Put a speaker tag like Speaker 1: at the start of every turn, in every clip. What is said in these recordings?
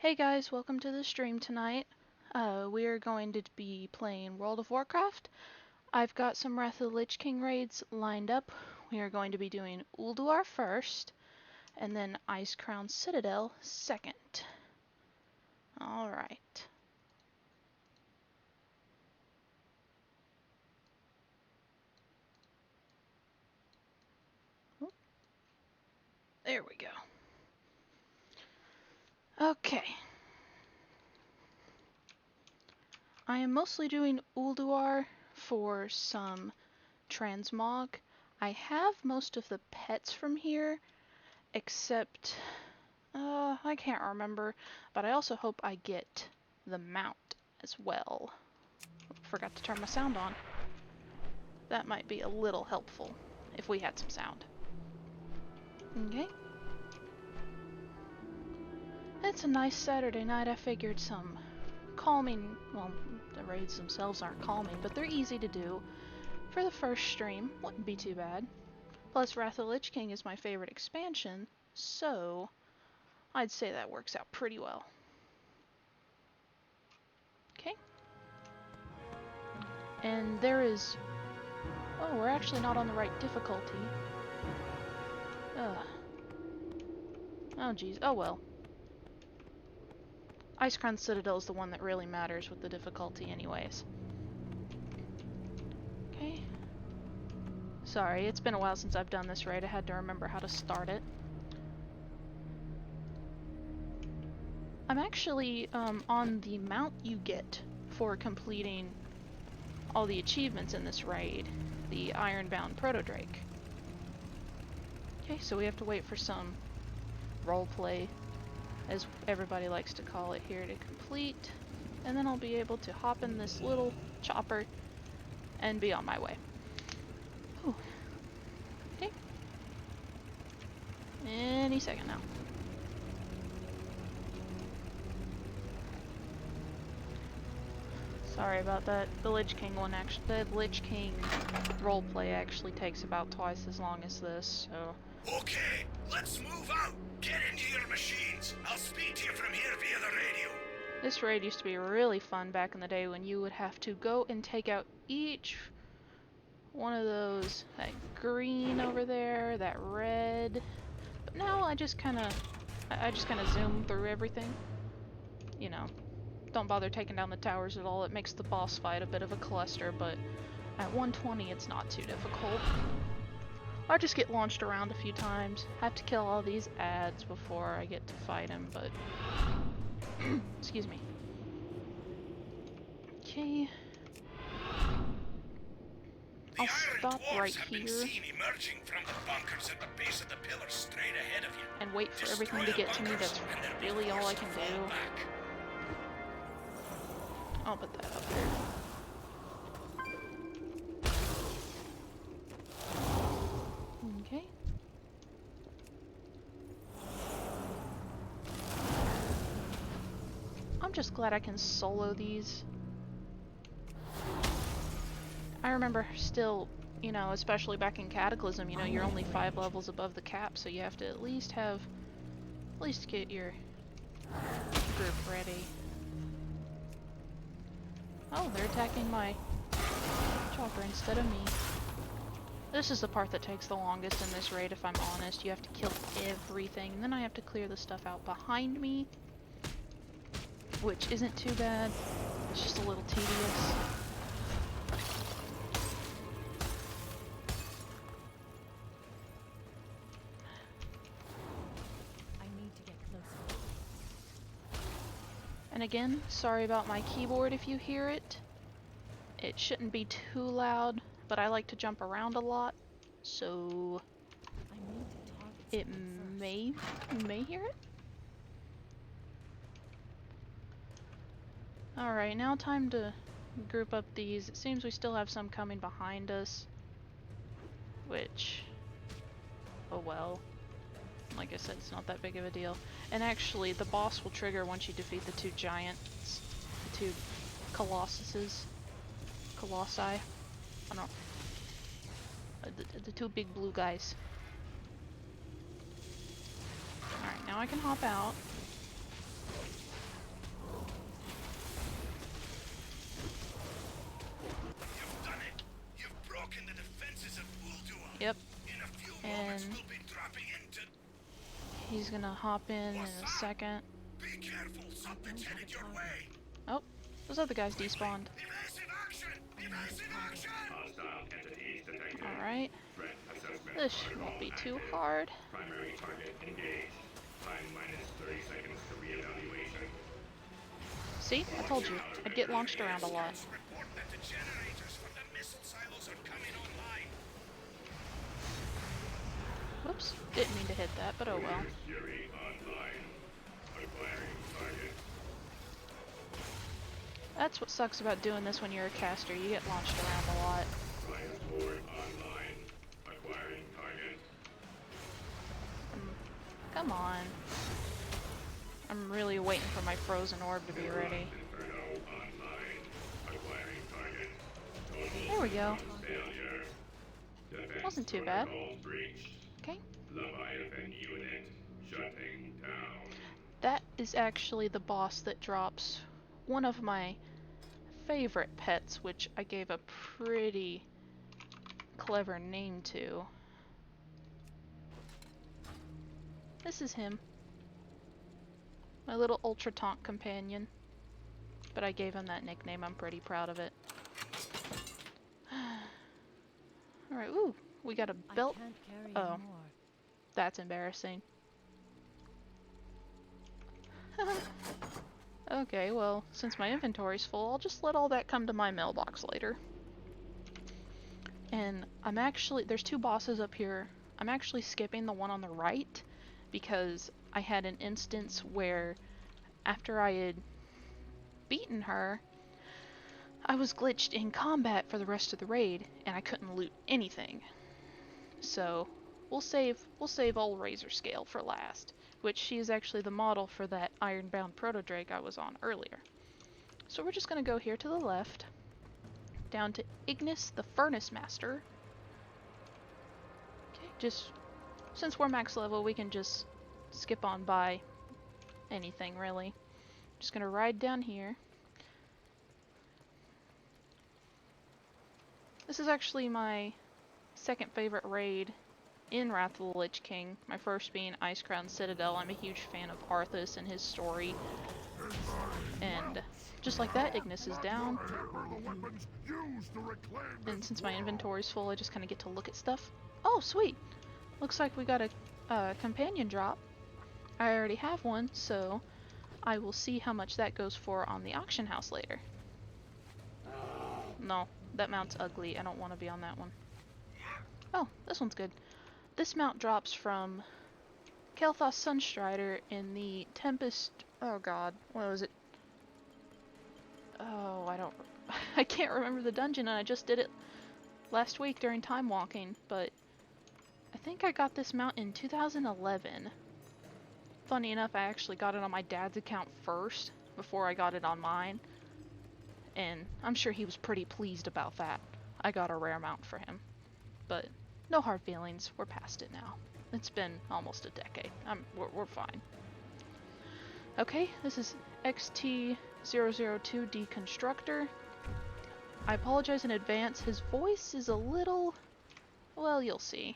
Speaker 1: Hey guys, welcome to the stream tonight. We are going to be playing World of Warcraft. I've got some Wrath of the Lich King raids lined up. We are going to be doing Ulduar first, and then Icecrown Citadel second. Alright. There we go. Okay. I am mostly doing Ulduar for some transmog. I have most of the pets from here, except I can't remember, but I also hope I get the mount as well. Forgot to turn my sound on. That might be a little helpful if we had some sound. Okay. It's a nice Saturday night. I figured some calming, well, the raids themselves aren't calming, but they're easy to do. For the first stream, wouldn't be too bad. Plus, Wrath of the Lich King is my favorite expansion, so I'd say that works out pretty well. Okay. And there is... Oh, we're actually not on the right difficulty. Ugh. Oh, geez. Oh, well. Icecrown Citadel is the one that really matters with the difficulty anyways. Okay. Sorry, it's been a while since I've done this raid. I had to remember how to start it. I'm actually on the mount you get for completing all the achievements in this raid, the Ironbound Proto-Drake. Okay, so we have to wait for some roleplay, as everybody likes to call it here, to complete, and then I'll be able to hop in this little chopper and be on my way. Whew. Okay. Any second now. Sorry about that. The Lich King roleplay actually takes about twice as long as this, so...
Speaker 2: Okay, let's move out! Get into your machines! I'll speak to you from here via the radio!
Speaker 1: This raid used to be really fun back in the day when you would have to go and take out each one of those, that green over there, that red. But now I just kinda zoom through everything. You know, don't bother taking down the towers at all. It makes the boss fight a bit of a cluster, but at 120 it's not too difficult. I just get launched around a few times. I have to kill all these ads before I get to fight him, but... Excuse me. Okay. I'll stop right here and wait for everything to get to me. That's really all I can do. I'll put that up there. Okay. I'm just glad I can solo these. I remember still, you know, especially back in Cataclysm, you know, you're only 5 levels above the cap, so you have to at least get your group ready. Oh, they're attacking my chopper instead of me. This is the part that takes the longest in this raid, if I'm honest. You have to kill everything, and then I have to clear the stuff out behind me, which isn't too bad. It's just a little tedious. And again, sorry about my keyboard if you hear it. It shouldn't be too loud, but I like to jump around a lot, so it may, you may hear it. Alright, now time to group up these. It seems we still have some coming behind us, which, oh well. Like I said, it's not that big of a deal. And actually, the boss will trigger once you defeat the 2 giants, the 2 colossi. I don't know. The 2 big blue guys. Alright, now I can hop out. Yep.
Speaker 2: In a few moments,
Speaker 1: And
Speaker 2: we'll be dropping into.
Speaker 1: he's gonna hop in a second.
Speaker 2: Be careful, something's headed your way.
Speaker 1: Oh, those other guys despawned.
Speaker 2: Evasive action! Evasive action!
Speaker 3: Hostile entities detected.
Speaker 1: Alright.
Speaker 3: Threat assessment
Speaker 1: This
Speaker 3: protocol
Speaker 1: won't be too
Speaker 3: active.
Speaker 1: hard.
Speaker 3: Primary target engaged. Time minus 30 seconds to reevaluation.
Speaker 1: See? I told you. I'd get launched around a lot.
Speaker 2: Report that the generators from the missile silos are coming online.
Speaker 1: Whoops. Didn't mean to hit that, but oh well.
Speaker 3: Fury online. Acquiring target.
Speaker 1: That's what sucks about doing this when you're a caster. You get launched around a lot.
Speaker 3: Alliance board online. Acquiring target.
Speaker 1: Come on. I'm really waiting for my frozen orb to be ready.
Speaker 3: Inferno online. Acquiring target. Total
Speaker 1: There we go.
Speaker 3: failure. Defense
Speaker 1: Wasn't too bad.
Speaker 3: protocol breached.
Speaker 1: Okay.
Speaker 3: Leviathan unit shutting down.
Speaker 1: That is actually the boss that drops one of my favorite pets, which I gave a pretty clever name to. This is him. My little ultra taunt companion. But I gave him that nickname, I'm pretty proud of it. Alright, ooh, we got a belt.
Speaker 4: I can't carry
Speaker 1: Oh.
Speaker 4: anymore.
Speaker 1: That's embarrassing. Okay, well, since my inventory's full, I'll just let all that come to my mailbox later. And there's two bosses up here. I'm actually skipping the one on the right because I had an instance where after I had beaten her, I was glitched in combat for the rest of the raid and I couldn't loot anything. So we'll save old Razor Scale for last, which she is actually the model for that Ironbound Proto-Drake I was on earlier. So we're just gonna go here to the left, down to Ignis the Furnace Master. Okay, just since we're max level, we can just skip on by anything really. Just gonna ride down here. This is actually my second favorite raid in Wrath of the Lich King, my first being Icecrown Citadel. I'm a huge fan of Arthas and his story. And just like that, Ignis is down. And since my inventory's full, I just kind of get to look at stuff. Oh, sweet! Looks like we got a companion drop. I already have one, so I will see how much that goes for on the auction house later. No, that mount's ugly. I don't want to be on that one. Oh, this one's good. This mount drops from Kael'thas Sunstrider in the Tempest... Oh god, what was it? Oh, I can't remember the dungeon, and I just did it last week during time walking, but I think I got this mount in 2011. Funny enough, I actually got it on my dad's account first, before I got it on mine, and I'm sure he was pretty pleased about that. I got a rare mount for him, but no hard feelings, we're past it now. It's been almost a decade. We're fine. Okay, this is XT002 Deconstructor. I apologize in advance, his voice is a little... well, you'll see.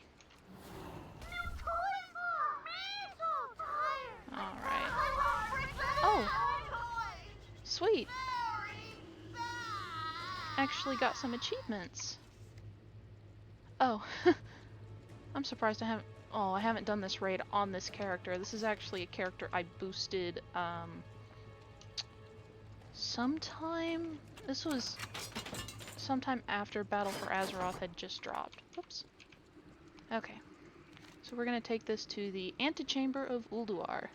Speaker 1: Alright. Oh! Sweet! Actually got some achievements. Oh, I'm surprised I haven't done this raid on this character. This is actually a character I boosted, this was sometime after Battle for Azeroth had just dropped. Oops. Okay. So we're gonna take this to the Antechamber of Ulduar.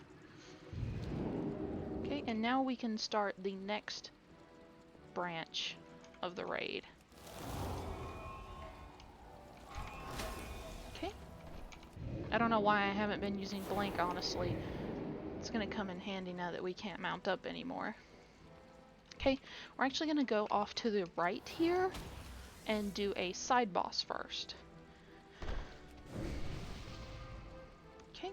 Speaker 1: Okay, and now we can start the next branch of the raid. Okay. I don't know why I haven't been using Blank, honestly. It's gonna come in handy now that we can't mount up anymore. Okay, we're actually gonna go off to the right here and do a side boss first. Okay.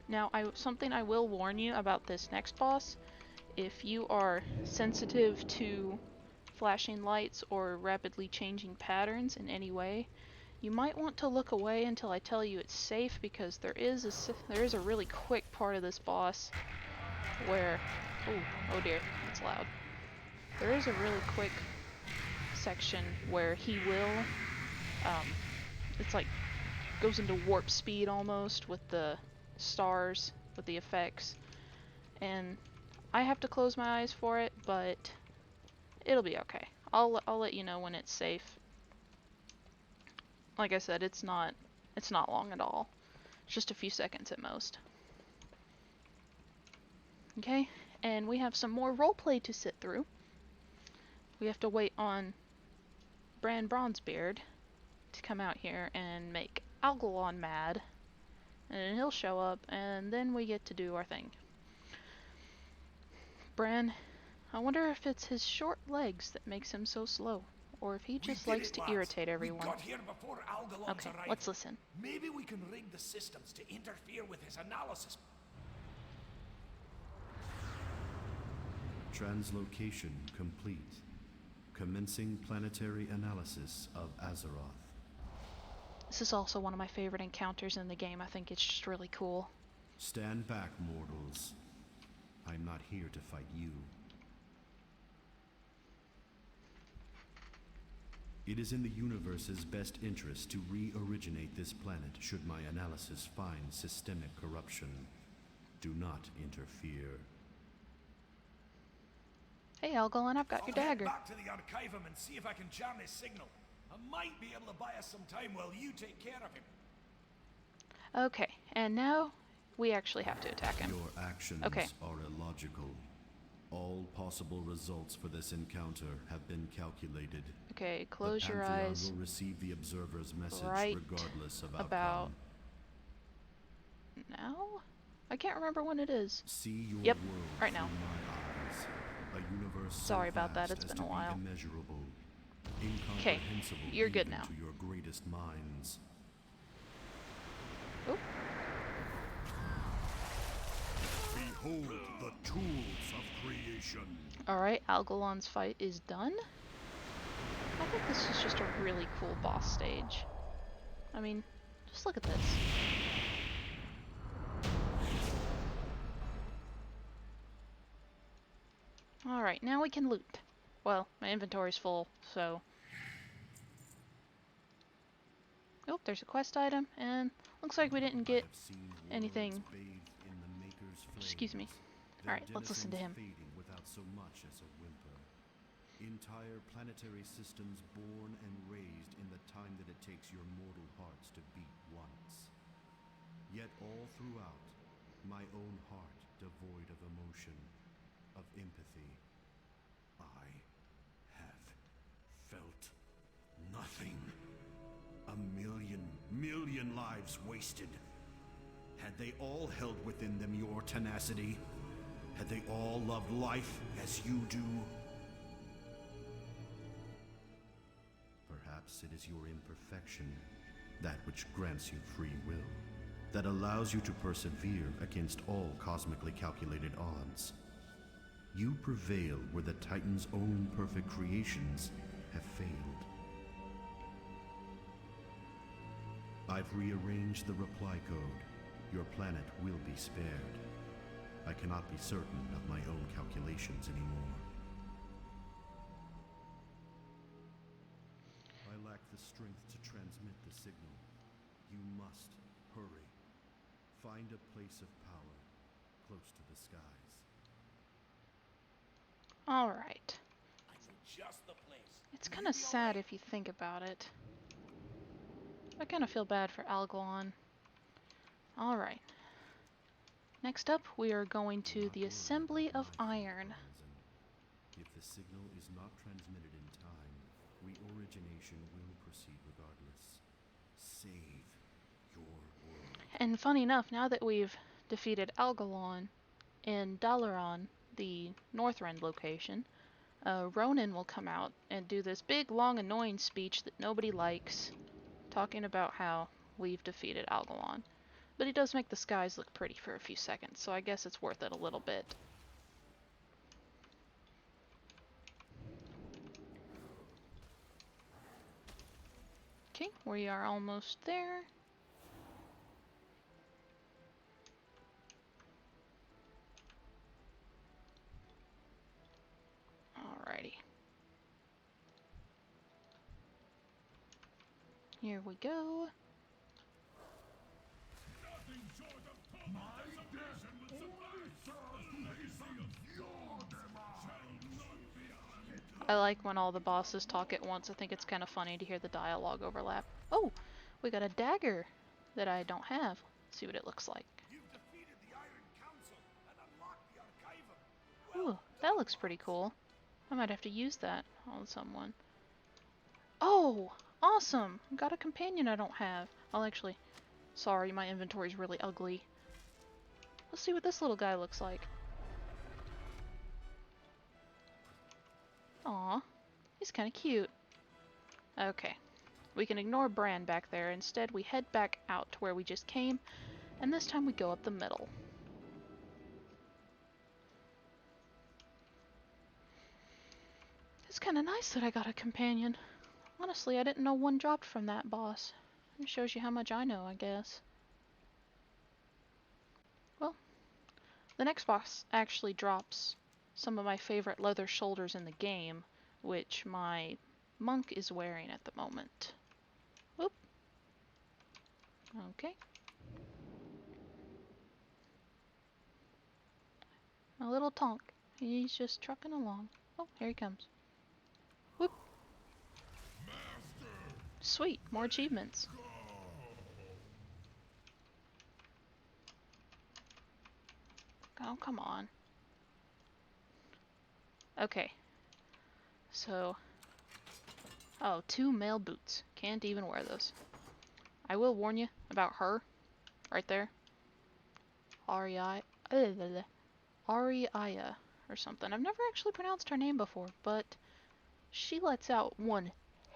Speaker 1: Now, something I will warn you about this next boss. If you are sensitive to flashing lights or rapidly changing patterns in any way, You might want to look away until I tell you it's safe, because there is a really quick part of this boss where... oh dear, that's loud. There is a really quick section where he will, it's like, goes into warp speed almost with the stars, with the effects. And I have to close my eyes for it, but it'll be okay. I'll let you know when it's safe. Like I said, it's not long at all. It's just a few seconds at most. Okay, and we have some more roleplay to sit through. We have to wait on Bran Bronzebeard to come out here and make Algalon mad, and then he'll show up, and then we get to do our thing. Bran, I wonder if it's his short legs that makes him so slow, or if he just likes to irritate everyone.
Speaker 2: We got here before Algalon's
Speaker 1: Okay,
Speaker 2: arrival.
Speaker 1: let's listen.
Speaker 2: Maybe we can rig the systems to interfere with his analysis.
Speaker 4: Translocation complete. Commencing planetary analysis of Azeroth.
Speaker 1: This is also one of my favorite encounters in the game. I think it's just really cool.
Speaker 4: Stand back, mortals. I'm not here to fight you. It is in the universe's best interest to re-originate this planet should my analysis find systemic corruption. Do not interfere.
Speaker 1: Hey Algalon, I've got your
Speaker 2: I'll head
Speaker 1: dagger.
Speaker 2: back to the Archivum and see if I can jam his signal. I might be able to buy us some time while you take care of him.
Speaker 1: Okay, and now we actually have to attack him.
Speaker 4: Your actions are illogical. All possible results for this encounter have been calculated.
Speaker 1: Okay, close
Speaker 4: The
Speaker 1: your
Speaker 4: Pantheon
Speaker 1: eyes.
Speaker 4: will receive the observer's message
Speaker 1: Right
Speaker 4: regardless of
Speaker 1: about
Speaker 4: outcome.
Speaker 1: now? I can't remember when it is.
Speaker 4: See your
Speaker 1: Yep,
Speaker 4: world
Speaker 1: right now.
Speaker 4: through my eyes. A universe
Speaker 1: Sorry
Speaker 4: so
Speaker 1: about that,
Speaker 4: vast
Speaker 1: it's
Speaker 4: as
Speaker 1: been
Speaker 4: to
Speaker 1: a
Speaker 4: be
Speaker 1: while.
Speaker 4: immeasurable,
Speaker 1: Okay,
Speaker 4: incomprehensible
Speaker 1: you're good
Speaker 4: even
Speaker 1: now.
Speaker 4: to your greatest minds.
Speaker 1: Oh,
Speaker 2: Behold the tools of creation.
Speaker 1: alright, Algalon's fight is done. I think this is just a really cool boss stage. I mean, just look at this. Alright, now we can loot. Well, my inventory's full, so... Oh, there's a quest item, and looks like we didn't get
Speaker 4: I have seen
Speaker 1: anything.
Speaker 4: worlds bathed in the Maker's
Speaker 1: Excuse me.
Speaker 4: flames,
Speaker 1: Alright,
Speaker 4: their
Speaker 1: let's listen to him.
Speaker 4: denizens fading without so much as a whimper. Entire planetary systems born and raised in the time that it takes your mortal hearts to beat once. Yet all throughout, my own heart devoid of emotion, of empathy, I have felt nothing. A million lives wasted. Had they all held within them your tenacity? Had they all loved life as you do? Perhaps it is your imperfection, that which grants you free will, that allows you to persevere against all cosmically calculated odds. You prevail where the Titan's own perfect creations have failed. I've rearranged the reply code. Your planet will be spared. I cannot be certain of my own calculations anymore. I lack the strength to transmit the signal. You must hurry. Find a place of power close to the skies.
Speaker 1: Alright.
Speaker 2: I know just the place.
Speaker 1: It's kind of sad if you think about it. I kind of feel bad for Algalon. Alright. Next up, we are going to the Assembly of Iron.
Speaker 4: If the signal is not transmitted in time, reorigination will proceed regardless. Save your world.
Speaker 1: And funny enough, now that we've defeated Algalon in Dalaran, the Northrend location, Ronan will come out and do this big, long, annoying speech that nobody likes, talking about how we've defeated Algalon. But he does make the skies look pretty for a few seconds, so I guess it's worth it a little bit. Okay, we're We are almost there. Alrighty. Here we go. I like when all the bosses talk at once. I think it's kind of funny to hear the dialogue overlap. Oh, we got a dagger that I don't have. Let's see what it looks like.
Speaker 2: You've defeated the Iron Council and unlocked the Archivum.
Speaker 1: Ooh, that looks pretty cool. I might have to use that on someone. Oh, awesome! Got a companion I don't have. I'll actually... Sorry, my inventory's really ugly. Let's see what this little guy looks like. Aw, he's kind of cute. Okay, we can ignore Bran back there. Instead, we head back out to where we just came, and this time we go up the middle. It's kind of nice that I got a companion. Honestly, I didn't know one dropped from that boss. It shows you how much I know, I guess. Well, the next boss actually drops some of my favorite leather shoulders in the game, which my monk is wearing at the moment. Whoop. Okay. A little Tonk. He's just trucking along. Oh, here he comes. Whoop. Sweet, more achievements. Oh, come on. Okay. So... Oh, 2 male boots. Can't even wear those. I will warn you about her. Right there. Ariaya or something. I've never actually pronounced her name before, but she lets out one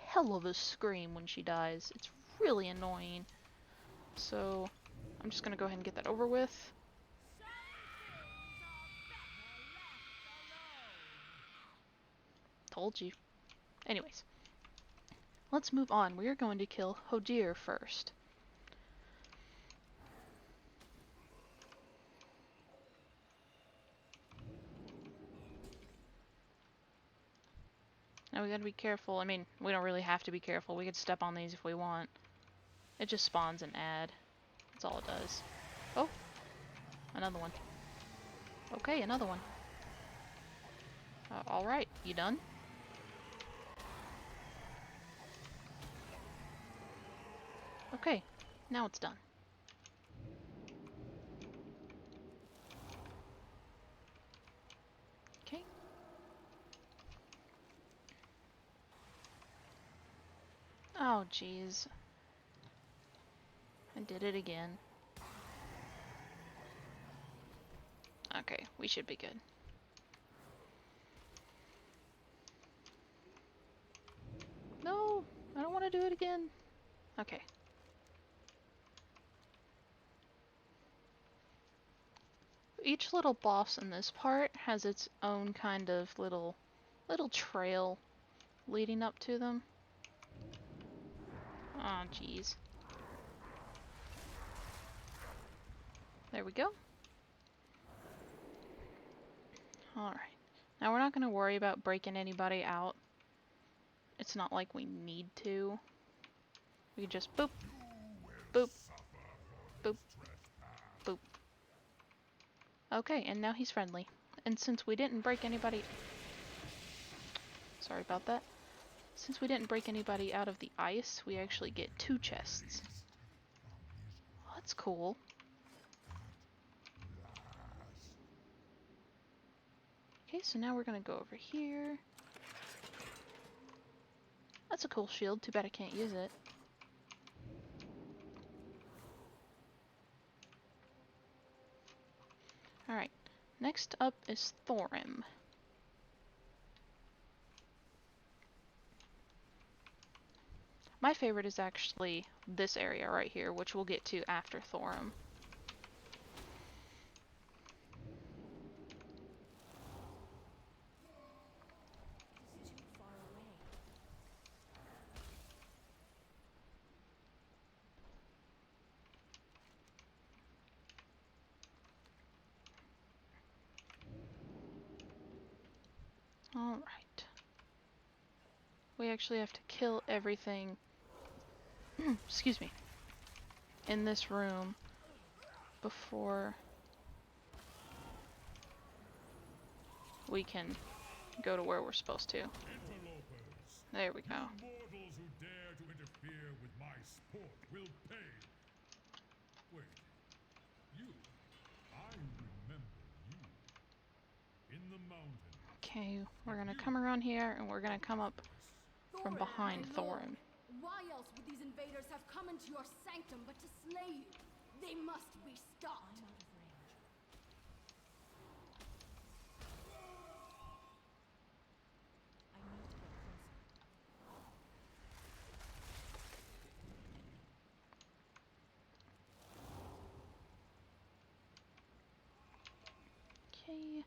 Speaker 1: hell of a scream when she dies. It's really annoying. So I'm just gonna go ahead and get that over with. Told you. Anyways, let's move on. We are going to kill Hodir first. Now we gotta be careful. I mean, we don't really have to be careful. We could step on these if we want. It just spawns an ad. That's all it does. Oh, another one. Okay, another one. Alright, you done? Okay, now it's done. Okay. Oh, jeez. I did it again. Okay, we should be good. No, I don't want to do it again. Okay. Each little boss in this part has its own kind of little trail leading up to them. Oh, jeez. There we go. Alright. Now we're not going to worry about breaking anybody out. It's not like we need to. We can just boop, boop, boop, boop. Okay, and now he's friendly. And since we didn't break anybody... Sorry about that. Since we didn't break anybody out of the ice, we actually get 2 chests. Oh, that's cool. Okay, so now we're gonna go over here. That's a cool shield, too bad I can't use it. Alright, next up is Thorim. My favorite is actually this area right here, which we'll get to after Thorim. Alright. We actually have to kill everything, excuse me, in this room before we can go to where we're supposed to.
Speaker 5: Interlopers,
Speaker 1: There we go.
Speaker 5: you mortals who dare to interfere with my sport will pay. Wait, you? I remember you. In the mountains.
Speaker 1: Okay, we're gonna come around here and we're gonna come up from behind
Speaker 6: my lord.
Speaker 1: Thorin.
Speaker 6: Why else would these invaders have come into your sanctum but to slay you? They must be stopped.
Speaker 1: Okay,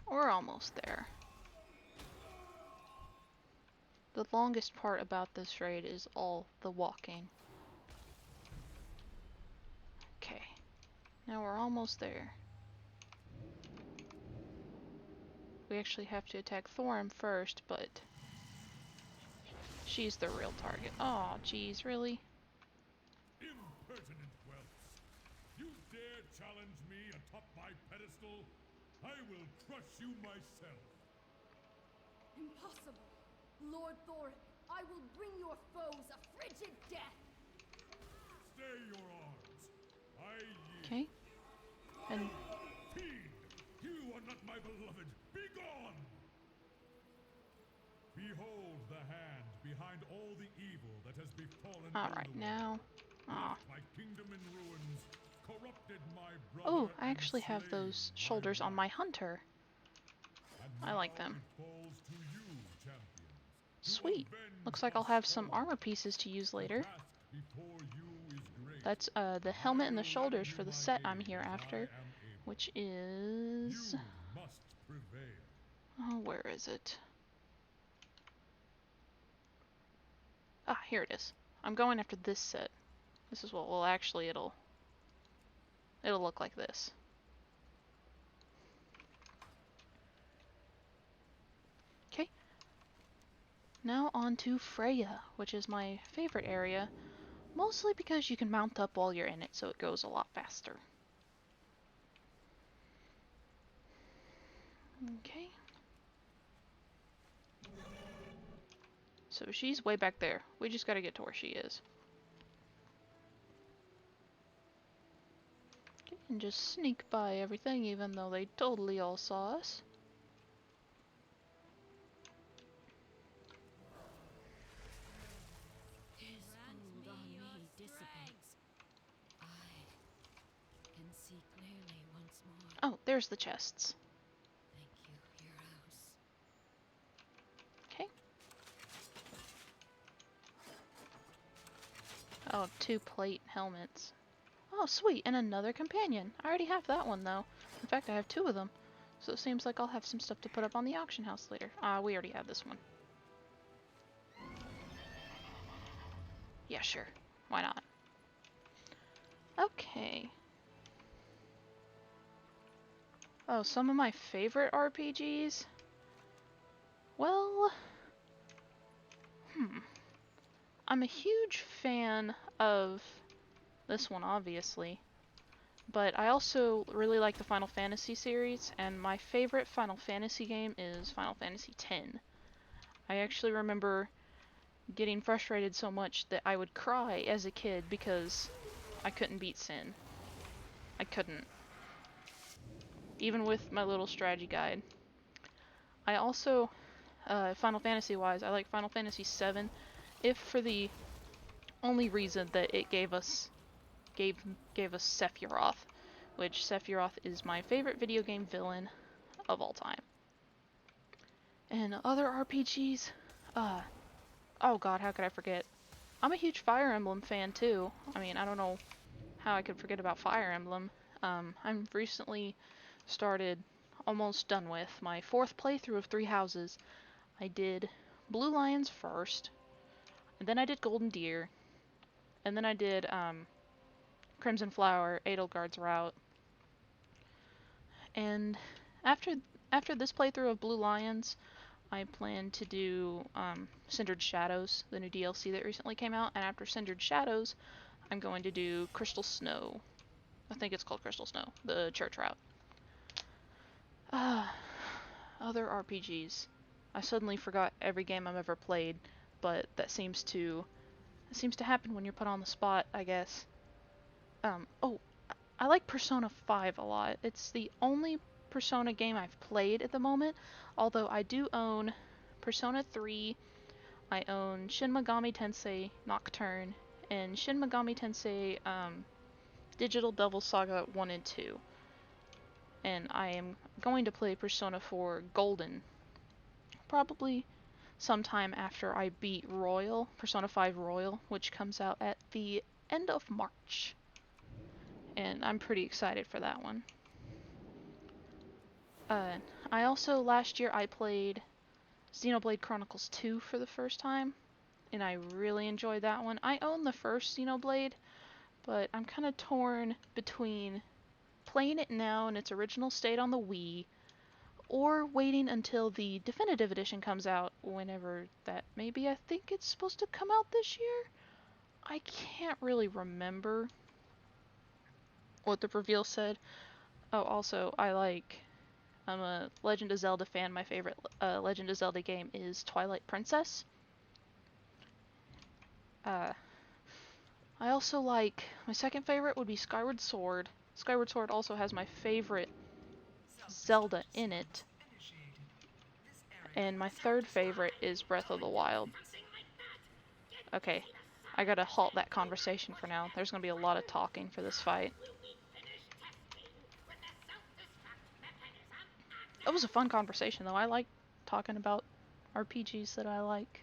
Speaker 1: we're almost there. The longest part about this raid is all the walking. Okay, now we're almost there. We actually have to attack Thorin first, but she's the real target. Aw, geez, really?
Speaker 5: Impertinent whelps! You dare challenge me atop my pedestal? I will crush you myself.
Speaker 6: Impossible. Lord Thorin, I will bring your foes a frigid death.
Speaker 5: Stay your arms. I yield.
Speaker 1: Okay. And
Speaker 5: Fiend! You are not my beloved! Begone! Behold the hand behind all the evil that has befallen
Speaker 1: alright,
Speaker 5: Ulduar.
Speaker 1: now. Aw.
Speaker 5: Left my kingdom in ruins, corrupted my brother.
Speaker 1: Oh, I
Speaker 5: and
Speaker 1: actually have
Speaker 5: slain
Speaker 1: those
Speaker 5: my
Speaker 1: shoulders on
Speaker 5: wife.
Speaker 1: my hunter.
Speaker 5: And
Speaker 1: I like
Speaker 5: now
Speaker 1: them.
Speaker 5: it falls to you, champions, to
Speaker 1: Sweet.
Speaker 5: avenge
Speaker 1: Looks like I'll
Speaker 5: us
Speaker 1: have some
Speaker 5: all.
Speaker 1: armor pieces to use
Speaker 5: The
Speaker 1: later.
Speaker 5: task before you is great.
Speaker 1: That's the helmet and the
Speaker 5: I will
Speaker 1: shoulders
Speaker 5: lend
Speaker 1: for
Speaker 5: you
Speaker 1: the
Speaker 5: my
Speaker 1: set I'm
Speaker 5: aid
Speaker 1: here
Speaker 5: as I
Speaker 1: after,
Speaker 5: am able.
Speaker 1: which is...
Speaker 5: You must prevail.
Speaker 1: Oh, where is it? Ah, here it is. I'm going after this set. This is what, well, actually it'll look like this. Okay. Now on to Freya, which is my favorite area, mostly because you can mount up while you're in it, so it goes a lot faster. Okay. So she's way back there. We just gotta get to where she is. Okay, and just sneak by everything, even though they totally all saw us.
Speaker 7: His hold on me dissipates. I can see clearly once more.
Speaker 1: Oh, there's the chests.
Speaker 7: Thank you, heroes.
Speaker 1: Okay. Oh, 2 plate helmets. Oh, sweet, and another companion. I already have that one, though. In fact, I have 2 of them. So it seems like I'll have some stuff to put up on the auction house later. We already have this one. Yeah, sure. Why not? Okay. Oh, some of my favorite RPGs? Well... I'm a huge fan of this one, obviously. But I also really like the Final Fantasy series, and my favorite Final Fantasy game is Final Fantasy X. I actually remember getting frustrated so much that I would cry as a kid because I couldn't beat Sin. I couldn't. Even with my little strategy guide. I also, Final Fantasy wise, I like Final Fantasy VII, if for the only reason that it gave us Sephiroth, which Sephiroth is my favorite video game villain of all time. And other RPGs, oh god, how could I forget? I'm a huge Fire Emblem fan too. I mean, I don't know how I could forget about Fire Emblem. I'm recently started, almost done with, my 4th playthrough of 3 Houses. I did Blue Lions first, and then I did Golden Deer, and then I did Crimson Flower, Edelgard's route. And after this playthrough of Blue Lions, I plan to do Cindered Shadows, the new DLC that recently came out, and after Cindered Shadows, I'm going to do Crystal Snow. I think it's called Crystal Snow, the church route. Other RPGs. I suddenly forgot every game I've ever played, but that seems to happen when you're put on the spot, I guess. Oh, I like Persona 5 a lot. It's the only Persona game I've played at the moment, although I do own Persona 3, I own Shin Megami Tensei Nocturne, and Shin Megami Tensei Digital Devil Saga 1 and 2. And I am going to play Persona 4 Golden, probably sometime after I beat Royal, Persona 5 Royal, which comes out at the end of March. And I'm pretty excited for that one. I also, last year, I played Xenoblade Chronicles 2 for the first time, and I really enjoyed that one. I own the first Xenoblade, but I'm kind of torn between playing it now in its original state on the Wii, or waiting until the definitive edition comes out, whenever that may be. I think it's supposed to come out this year? I can't really remember what the reveal said. Oh, also, I'm a Legend of Zelda fan. My favorite Legend of Zelda game is Twilight Princess. I also like, my second favorite would be Skyward Sword. Skyward Sword also has my favorite Zelda in it. And my third favorite is Breath of the Wild. Okay, I gotta halt that conversation for now. There's gonna be a lot of talking for this fight. It was a fun conversation though. I like talking about RPGs that I like.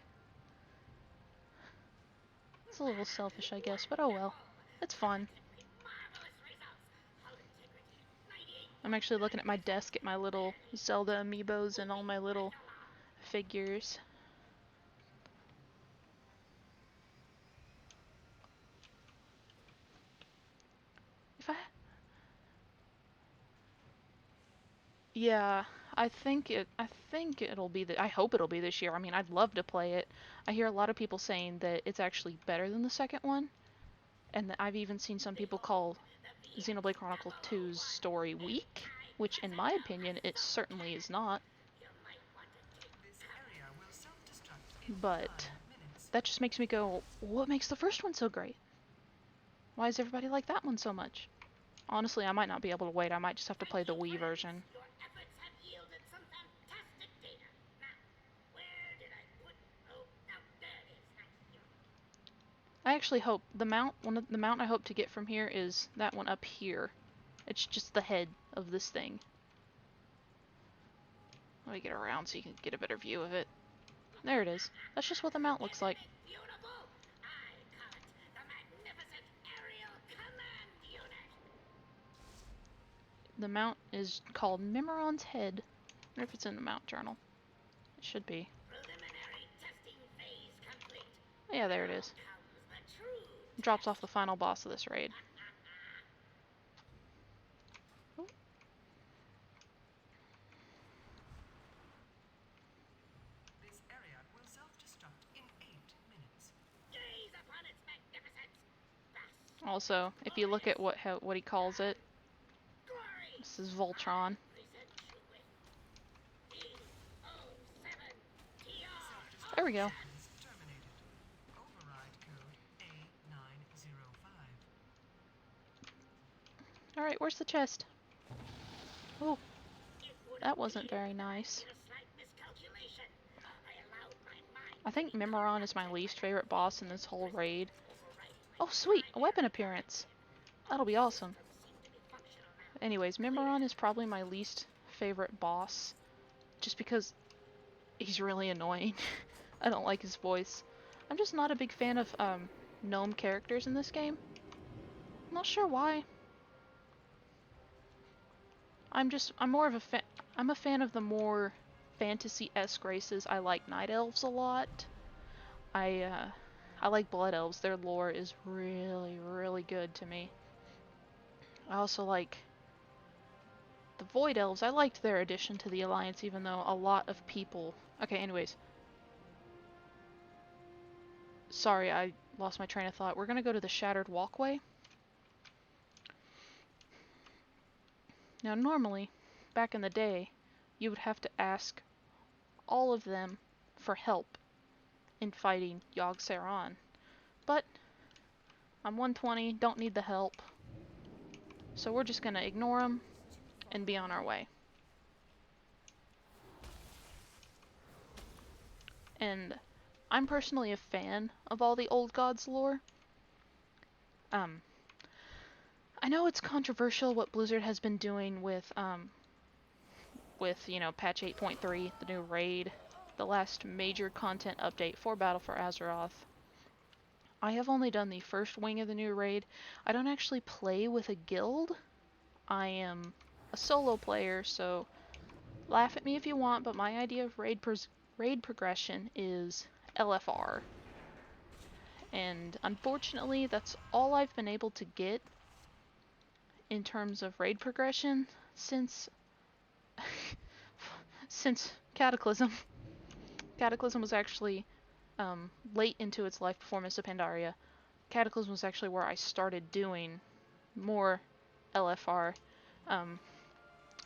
Speaker 1: It's a little selfish, I guess, but oh well. It's fun. I'm actually looking at my desk at my little Zelda amiibos and all my little figures. If I... Yeah, I think it'll be I hope it'll be this year. I mean, I'd love to play it. I hear a lot of people saying that it's actually better than the second one, and I've even seen some people call Xenoblade Chronicles 2's story weak, which in my opinion it certainly is not. But that just makes me go, what makes the first one so great? Why does everybody like that one so much? Honestly, I might not be able to wait. I might just have to play the Wii version. I actually hope the mount I hope to get from here is that one up here. It's just the head of this thing. Let me get around so you can get a better view of it. There it is. That's just what the mount looks like. The mount is called Mimiron's Head. I wonder if it's in the mount journal. It should be. Yeah, there it is. It drops off the final boss of this raid. Ooh.
Speaker 8: This area will self-destruct in 8 minutes.
Speaker 1: Also, if you look at what he calls it, this is Voltron. There we go. Alright, where's the chest? Oh, that wasn't very nice. I think Mimiron is my least favorite boss in this whole raid. Oh sweet, a weapon appearance! That'll be awesome. Anyways, Mimiron is probably my least favorite boss, just because he's really annoying. I don't like his voice. I'm just not a big fan of gnome characters in this game. I'm not sure why. I'm a fan of the more fantasy-esque races. I like night elves a lot. I like blood elves. Their lore is really, really good to me. I also like the Void Elves, I liked their addition to the Alliance, even though a lot of people... Okay, anyways. Sorry, I lost my train of thought. We're gonna go to the Shattered Walkway. Now, normally, back in the day, you would have to ask all of them for help in fighting Yogg-Saron. But I'm 120, don't need the help. So we're just gonna ignore them and be on our way. And I'm personally a fan of all the Old Gods lore. I know it's controversial what Blizzard has been doing with you know, patch 8.3, the new raid, the last major content update for Battle for Azeroth. I have only done the first wing of the new raid. I don't actually play with a guild. I am a solo player, so laugh at me if you want, but my idea of raid progression is LFR. And unfortunately, that's all I've been able to get in terms of raid progression since since Cataclysm. Cataclysm was actually late into its life before Mists of Pandaria. Cataclysm was actually where I started doing more LFR.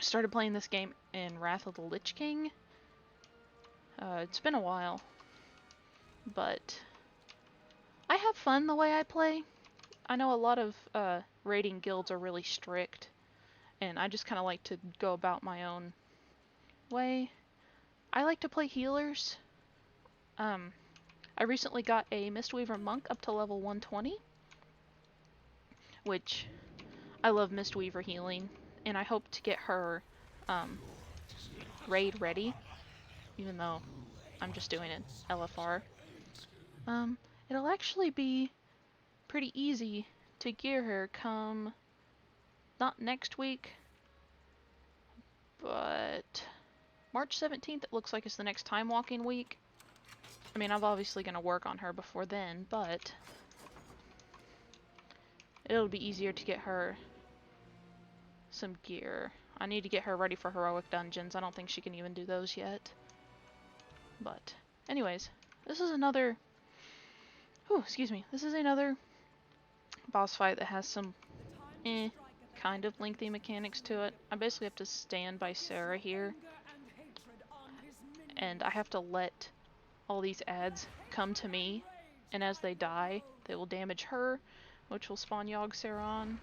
Speaker 1: Started playing this game in Wrath of the Lich King. It's been a while, but I have fun the way I play. I know a lot of raiding guilds are really strict, and I just kind of like to go about my own way. I like to play healers. I recently got a Mistweaver Monk up to level 120, which I love Mistweaver healing, and I hope to get her raid ready, even though I'm just doing it LFR. It'll actually be pretty easy to gear her come, not next week, but March 17th it looks like is the next time walking week. I mean, I'm obviously going to work on her before then, but it'll be easier to get her some gear. I need to get her ready for heroic dungeons. I don't think she can even do those yet. But anyways, this is another excuse me. This is another boss fight that has some kind of lengthy mechanics to it. I basically have to stand by Sarah here, and I have to let all these ads come to me, and as they die, they will damage her, which will spawn Yogg-Saron.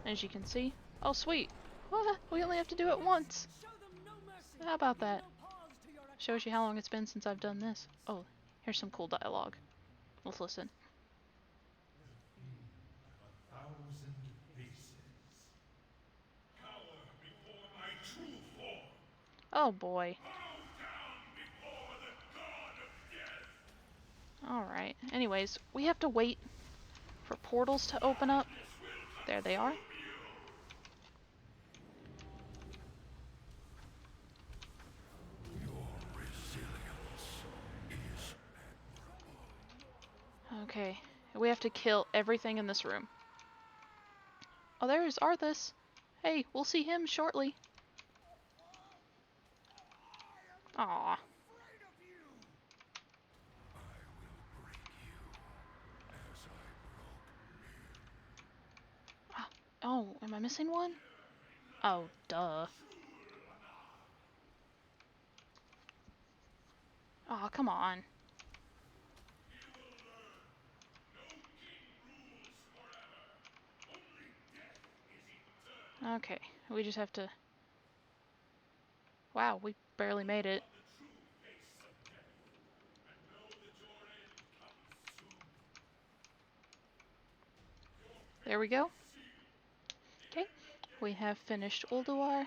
Speaker 1: As you can see. Oh sweet! What? We only have to do it once! How about that? Shows you how long it's been since I've done this. Oh, here's some cool dialogue. Let's listen. Oh boy. Alright, anyways, we have to wait for portals to open up. There they are. Okay, we have to kill everything in this room. Oh, there's Arthas. Hey, we'll see him shortly. Aww. Oh, am I missing one? Oh, duh. Aw, come on. Okay, we just have to... Wow, we barely made it. There we go. Okay, we have finished Ulduar.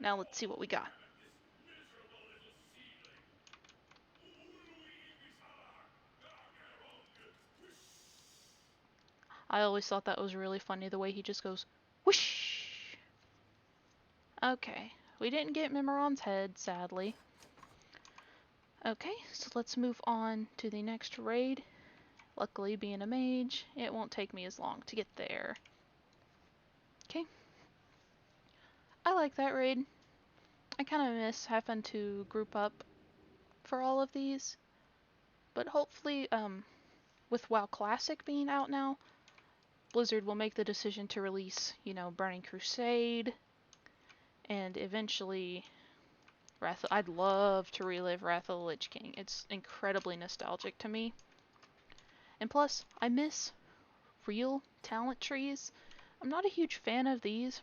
Speaker 1: Now let's see what we got. I always thought that was really funny, the way he just goes, whoosh! Okay, we didn't get Mimiron's head, sadly. Okay, so let's move on to the next raid. Luckily, being a mage, it won't take me as long to get there. Okay, I like that raid. I kind of miss having to group up for all of these. But hopefully, with WoW Classic being out now, Blizzard will make the decision to release, you know, Burning Crusade, and eventually Wrath. I'd love to relive Wrath of the Lich King. It's incredibly nostalgic to me. And plus, I miss real talent trees. I'm not a huge fan of these.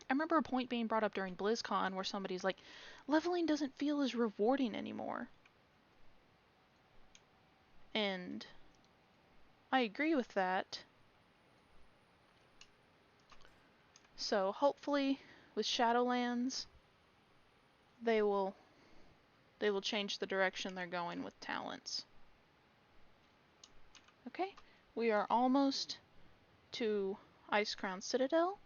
Speaker 1: I remember a point being brought up during BlizzCon where somebody's like, leveling doesn't feel as rewarding anymore. And I agree with that. So hopefully with Shadowlands they will change the direction they're going with talents. Okay, we are almost to Icecrown Citadel.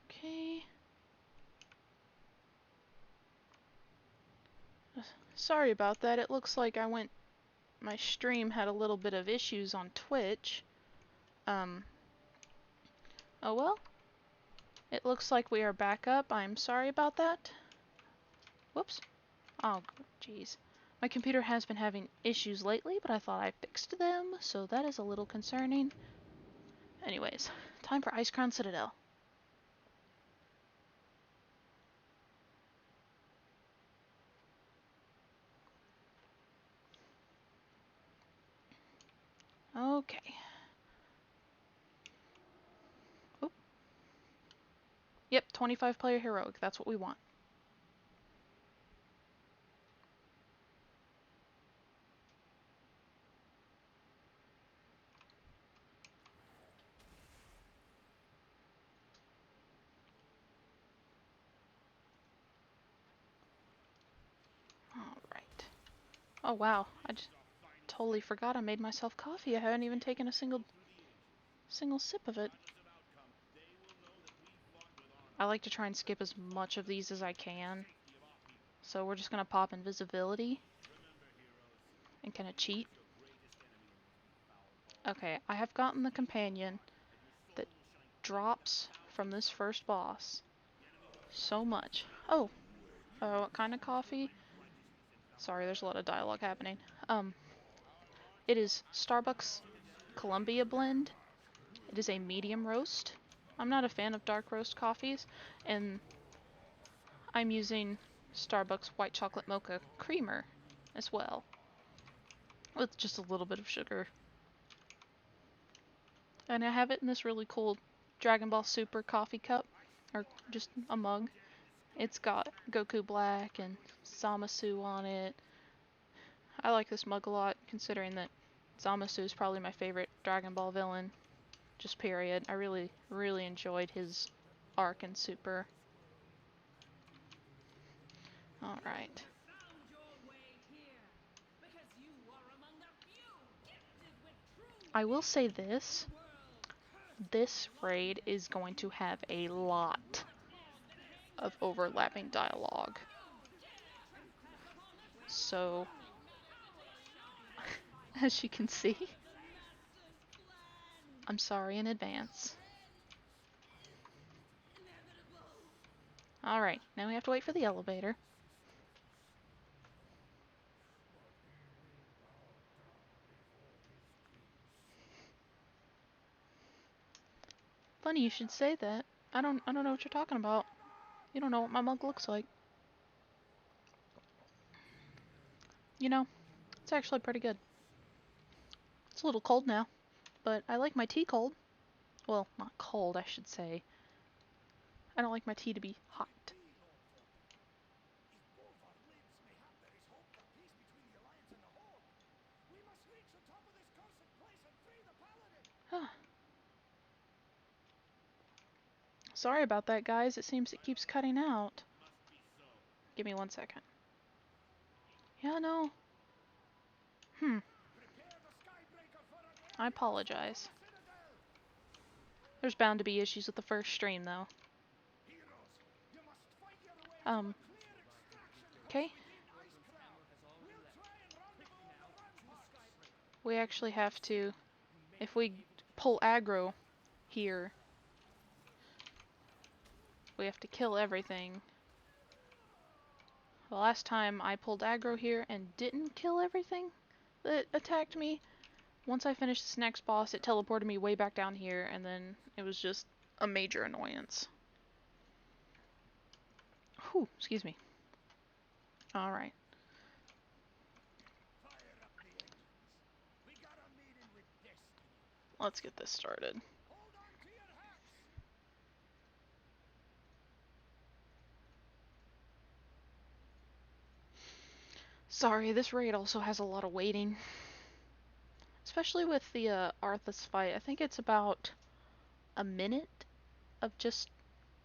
Speaker 1: Okay. Sorry about that. It looks like my stream had a little bit of issues on Twitch. Oh well. It looks like we are back up. I'm sorry about that. Whoops. Oh, jeez. My computer has been having issues lately, but I thought I fixed them, so that is a little concerning. Anyways, time for Icecrown Citadel. Okay. Oop. Yep, 25 player heroic. That's what we want. Alright. Oh wow, I just totally forgot I made myself coffee. I haven't even taken a single sip of it. I like to try and skip as much of these as I can. So we're just gonna pop invisibility and kind of cheat. Okay, I have gotten the companion that drops from this first boss so much. Oh, what kind of coffee? Sorry, there's a lot of dialogue happening. It is Starbucks Columbia blend. It is a medium roast. I'm not a fan of dark roast coffees, and I'm using Starbucks white chocolate mocha creamer as well, with just a little bit of sugar. And I have it in this really cool Dragon Ball Super coffee cup, or just a mug. It's got Goku Black and Zamasu on it. I like this mug a lot, considering that Zamasu is probably my favorite Dragon Ball villain. Just period. I really, really enjoyed his arc in Super. Alright. I will say this. This raid is going to have a lot of overlapping dialogue. So, as you can see, I'm sorry in advance. Alright, now we have to wait for the elevator. Funny you should say that. I don't know what you're talking about. You don't know what my mug looks like. You know, it's actually pretty good. It's a little cold now, but I like my tea cold. Well, not cold, I should say. I don't like my tea to be hot. Sorry about that, guys. It seems it keeps cutting out. Give me 1 second. Yeah, no. I apologize. There's bound to be issues with the first stream, though. Okay. We actually have to, if we pull aggro here, we have to kill everything. The last time I pulled aggro here and didn't kill everything that attacked me, once I finished this next boss, it teleported me way back down here, and then it was just a major annoyance. Whew, excuse me. Alright. Let's get this started. Sorry, this raid also has a lot of waiting. Especially with the Arthas fight. I think it's about a minute of just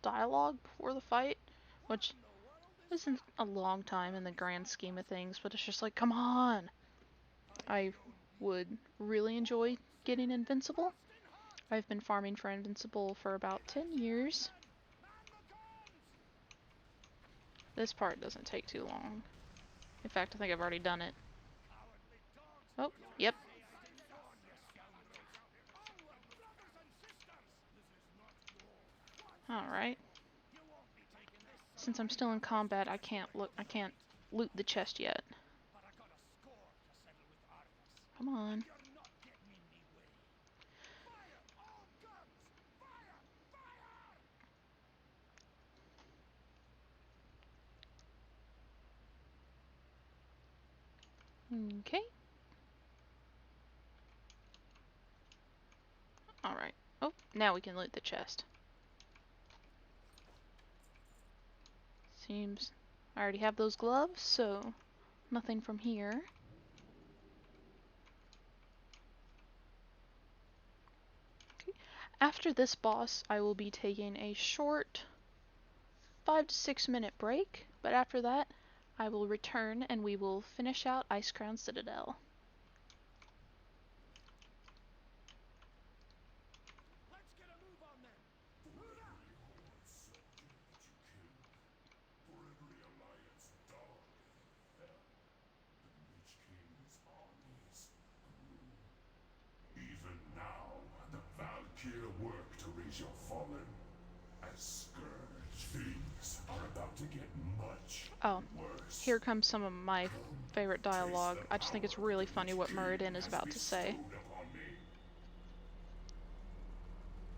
Speaker 1: dialogue before the fight, which isn't a long time in the grand scheme of things, but it's just like, come on! I would really enjoy getting Invincible. I've been farming for Invincible for about 10 years. This part doesn't take too long. In fact, I think I've already done it. Oh, yep. Alright. Since I'm still in combat, I can't loot the chest yet. Come on. Okay. Alright. Oh, now we can loot the chest. Seems I already have those gloves, so nothing from here. Okay. After this boss, I will be taking a short 5 to 6 minute break, but after that, I will return and we will finish out Icecrown Citadel.
Speaker 5: Even now, the Valkyr work to raise your fallen. As Scourge, things are about to get much
Speaker 1: Oh,
Speaker 5: worse.
Speaker 1: here comes some of my favorite dialogue. I just think it's really funny what Muradin is about to say.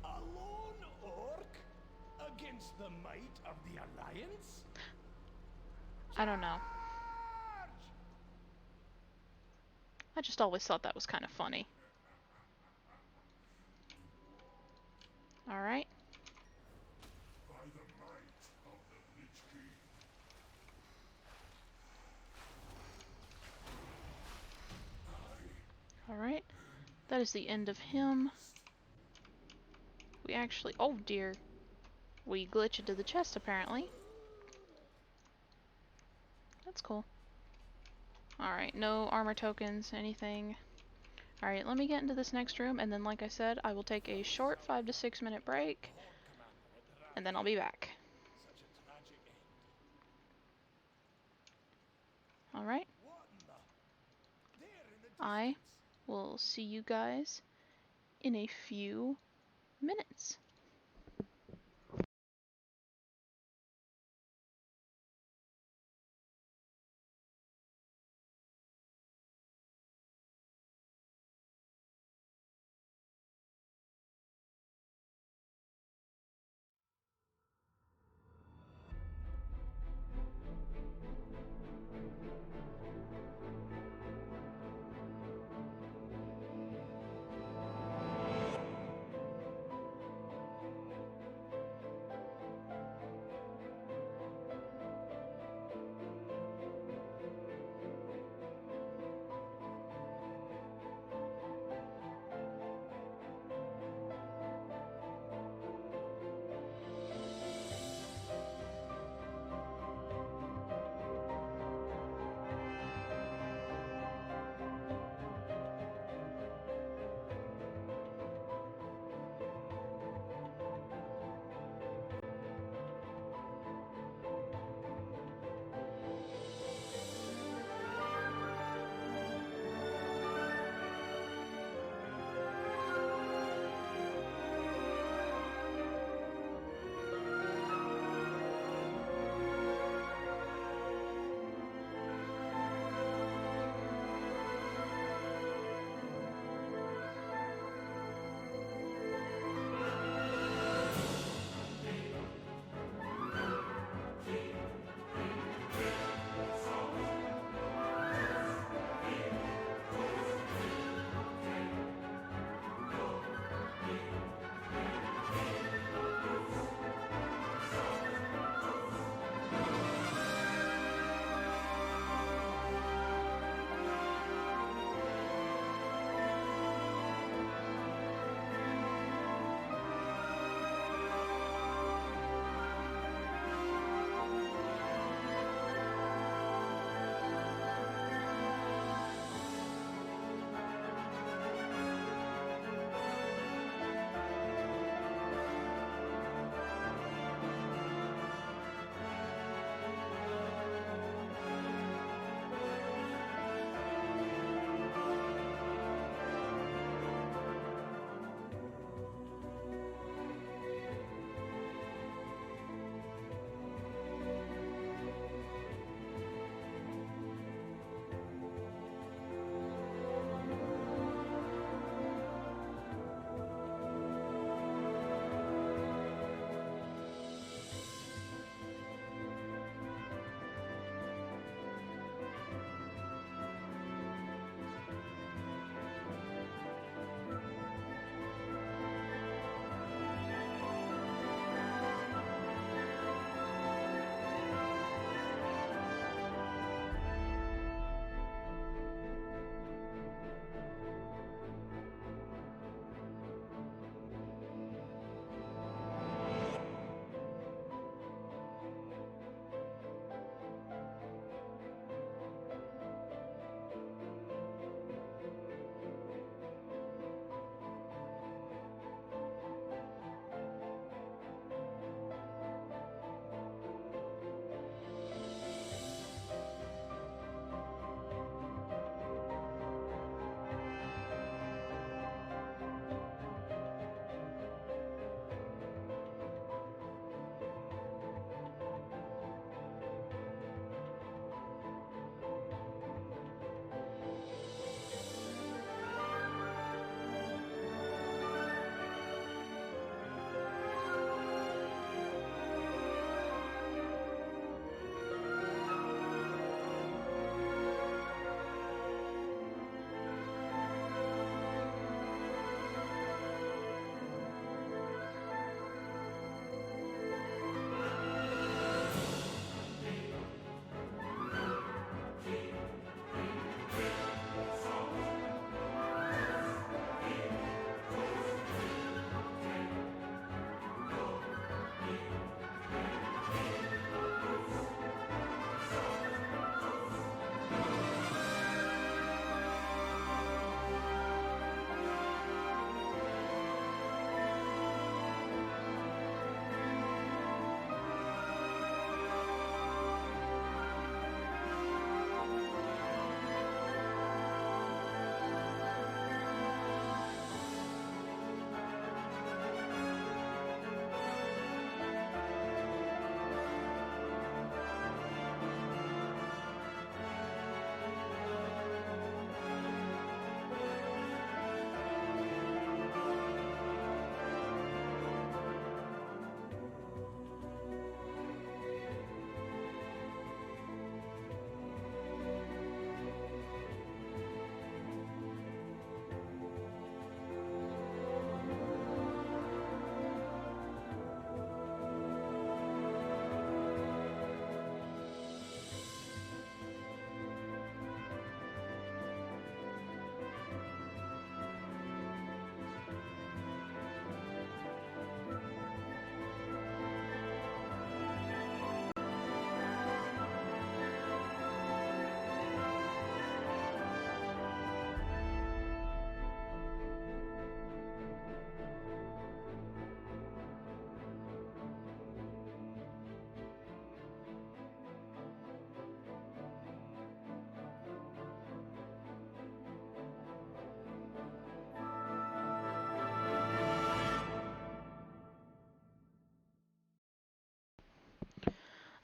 Speaker 2: A lone orc against the might of the Alliance?
Speaker 1: I don't know. I just always thought that was kind of funny. Alright.
Speaker 5: By the might of the Lich King.
Speaker 1: Alright. That is the end of him. We actually... Oh dear. We glitched into the chest apparently. That's cool. Alright, no armor tokens, anything. Alright, let me get into this next room, and then like I said, I will take a short 5 to 6 minute break, and then I'll be back. Alright. I will see you guys in a few minutes.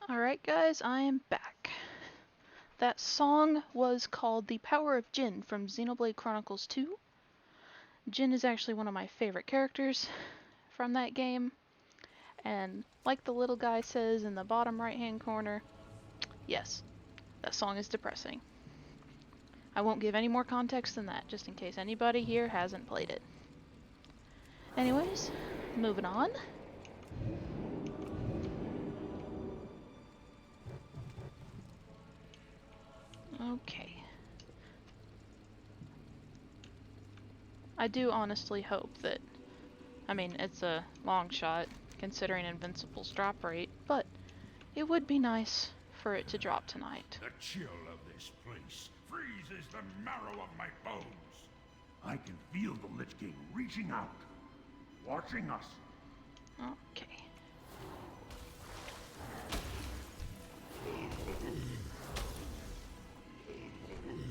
Speaker 1: Alright guys, I am back. That song was called The Power of Jin from Xenoblade Chronicles 2. Jin is actually one of my favorite characters from that game. And like the little guy says in the bottom right hand corner, yes, that song is depressing. I won't give any more context than that, just in case anybody here hasn't played it. Anyways, moving on. Okay. I do honestly hope that, I mean, it's a long shot considering Invincible's drop rate, but it would be nice for it to drop tonight.
Speaker 5: The chill of this place freezes the marrow of my bones. I can feel the Lich King reaching out, watching us.
Speaker 1: Okay.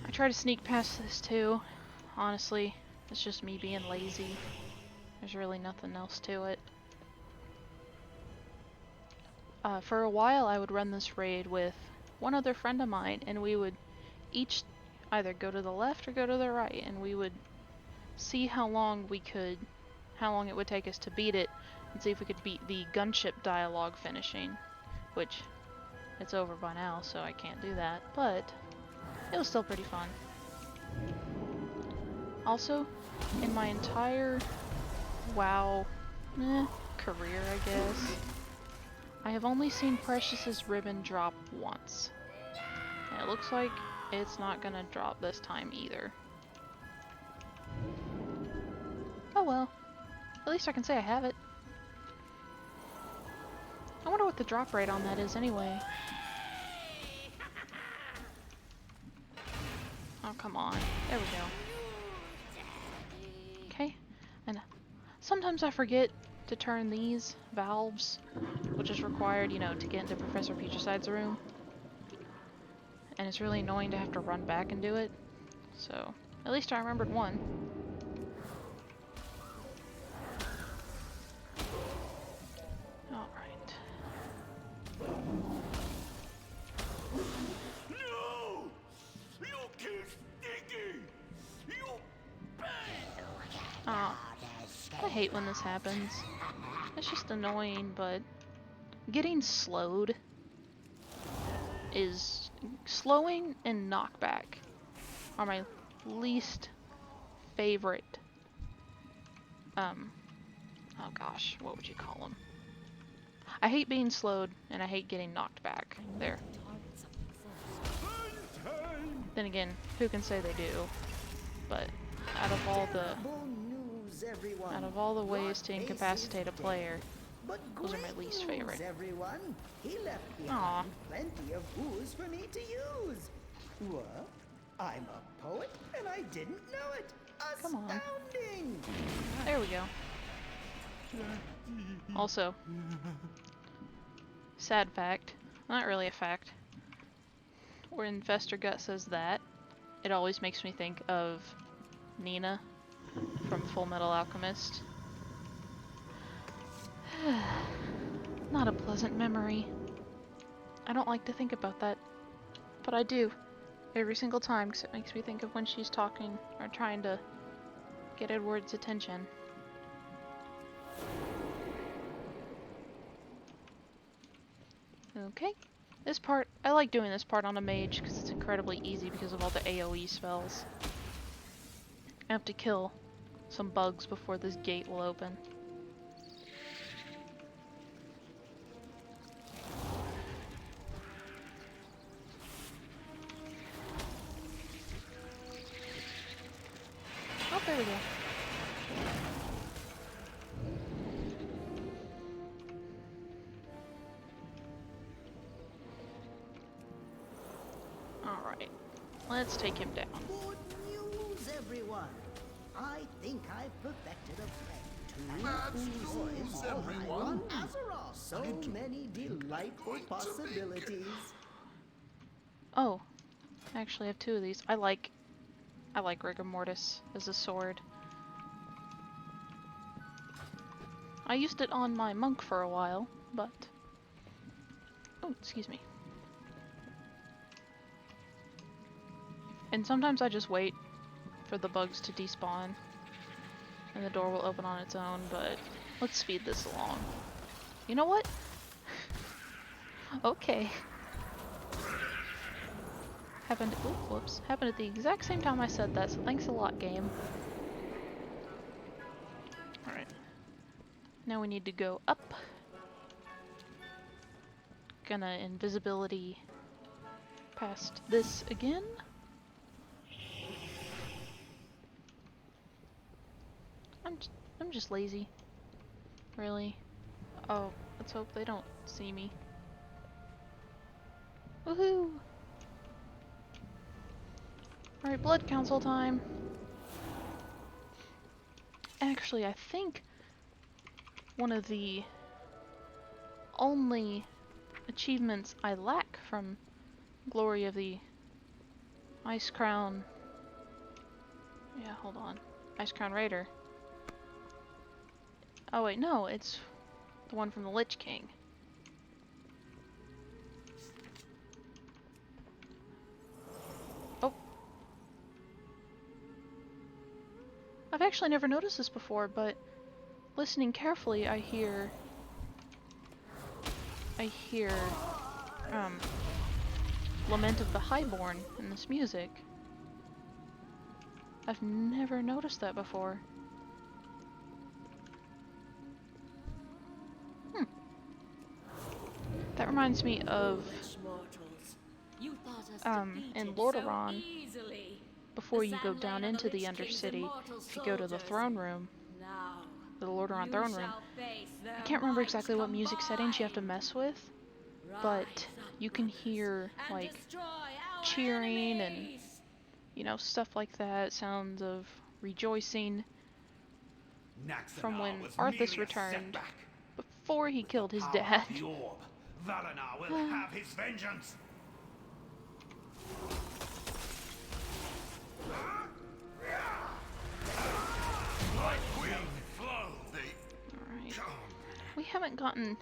Speaker 1: I try to sneak past this too. Honestly, it's just me being lazy. There's really nothing else to it. For a while I would run this raid with one other friend of mine, and we would each either go to the left or go to the right, and we would see how long it would take us to beat it, and see if we could beat the gunship dialogue finishing, which it's over by now, so I can't do that, but it was still pretty fun. Also, in my entire WoW career, I guess, I have only seen Precious's ribbon drop once. And it looks like it's not gonna drop this time either. Oh well. At least I can say I have it. I wonder what the drop rate on that is anyway. Oh, come on. There we go. Okay. And sometimes I forget to turn these valves, which is required, you know, to get into Professor Peacherside's room. And it's really annoying to have to run back and do it. So, at least I remembered one. Alright.
Speaker 5: No! You killed Sticky! You bad!
Speaker 1: Aw. I hate when this happens. It's just annoying, but getting slowed is... Slowing and knockback are my least favorite, oh gosh, what would you call them? I hate being slowed, and I hate getting knocked back. There. Then again, who can say they do? But out of all the ways to incapacitate a player, those are my least favorite.
Speaker 9: Everyone. He left
Speaker 1: Aw.
Speaker 9: behind plenty of booze for me to use. What? I'm a poet and I didn't know it.
Speaker 1: Come on.
Speaker 9: Astounding!
Speaker 1: There we go. Also, sad fact, not really a fact, when Fester Gut says that, it always makes me think of Nina from Full Metal Alchemist. Not a pleasant memory. I don't like to think about that, but I do every single time because it makes me think of when she's talking or trying to get Edward's attention. Okay, this part, I like doing this part on a mage because it's incredibly easy because of all the AoE spells. I have to kill some bugs before this gate will open. Oh, there we go. Alright, let's take him down.
Speaker 9: Good news, everyone. I think I've perfected a plan to
Speaker 5: Bad
Speaker 9: destroy
Speaker 5: news,
Speaker 9: all
Speaker 5: everyone.
Speaker 9: Azeroth. So many delightful possibilities.
Speaker 1: Oh, I actually have two of these. I like Rigor Mortis as a sword. I used it on my monk for a while, but Oh, excuse me. And sometimes I just wait for the bugs to despawn, and the door will open on its own, but let's speed this along. You know what? Okay. Happened, whoops. Happened at the exact same time I said that, so thanks a lot, game. Alright. Now we need to go up. Gonna invisibility past this again. I'm just lazy. Really. Oh, let's hope they don't see me. Woohoo! Alright, blood council time. Actually, I think one of the only achievements I lack from Glory of the Icecrown... Yeah, hold on. Icecrown Raider. Oh wait, no, it's the one from the Lich King. Oh. I've actually never noticed this before, but listening carefully, I hear Lament of the Highborn in this music. I've never noticed that before. That reminds me of in Lordaeron, before you go down into the Undercity, if you go to the throne room, the Lordaeron throne room, I can't remember exactly what music settings you have to mess with, but you can hear like cheering and, you know, stuff like that, sounds of rejoicing from when Arthas returned before he killed his dad.
Speaker 2: Valinar will have his vengeance. Like wind flow.
Speaker 1: Alright. We haven't gotten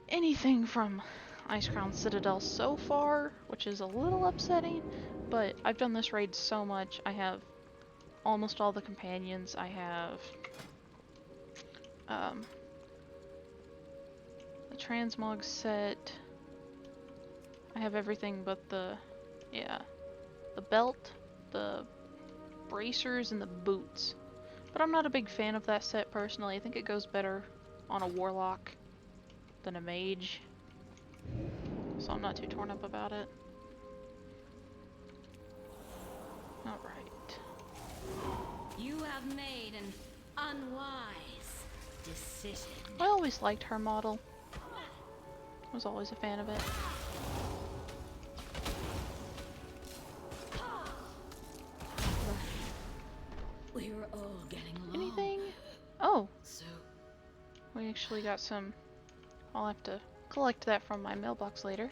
Speaker 1: anything from Icecrown Citadel so far, which is a little upsetting, but I've done this raid so much. I have almost all the companions. I have the transmog set. I have everything but the belt, the bracers, and the boots. But I'm not a big fan of that set personally. I think it goes better on a warlock than a mage. So I'm not too torn up about it. Alright.
Speaker 7: You have made an unwise decision.
Speaker 1: I always liked her model. I was always a fan of it.
Speaker 7: We were all getting along.
Speaker 1: Anything? Oh,
Speaker 7: So
Speaker 1: we actually got some. I'll have to collect that from my mailbox later.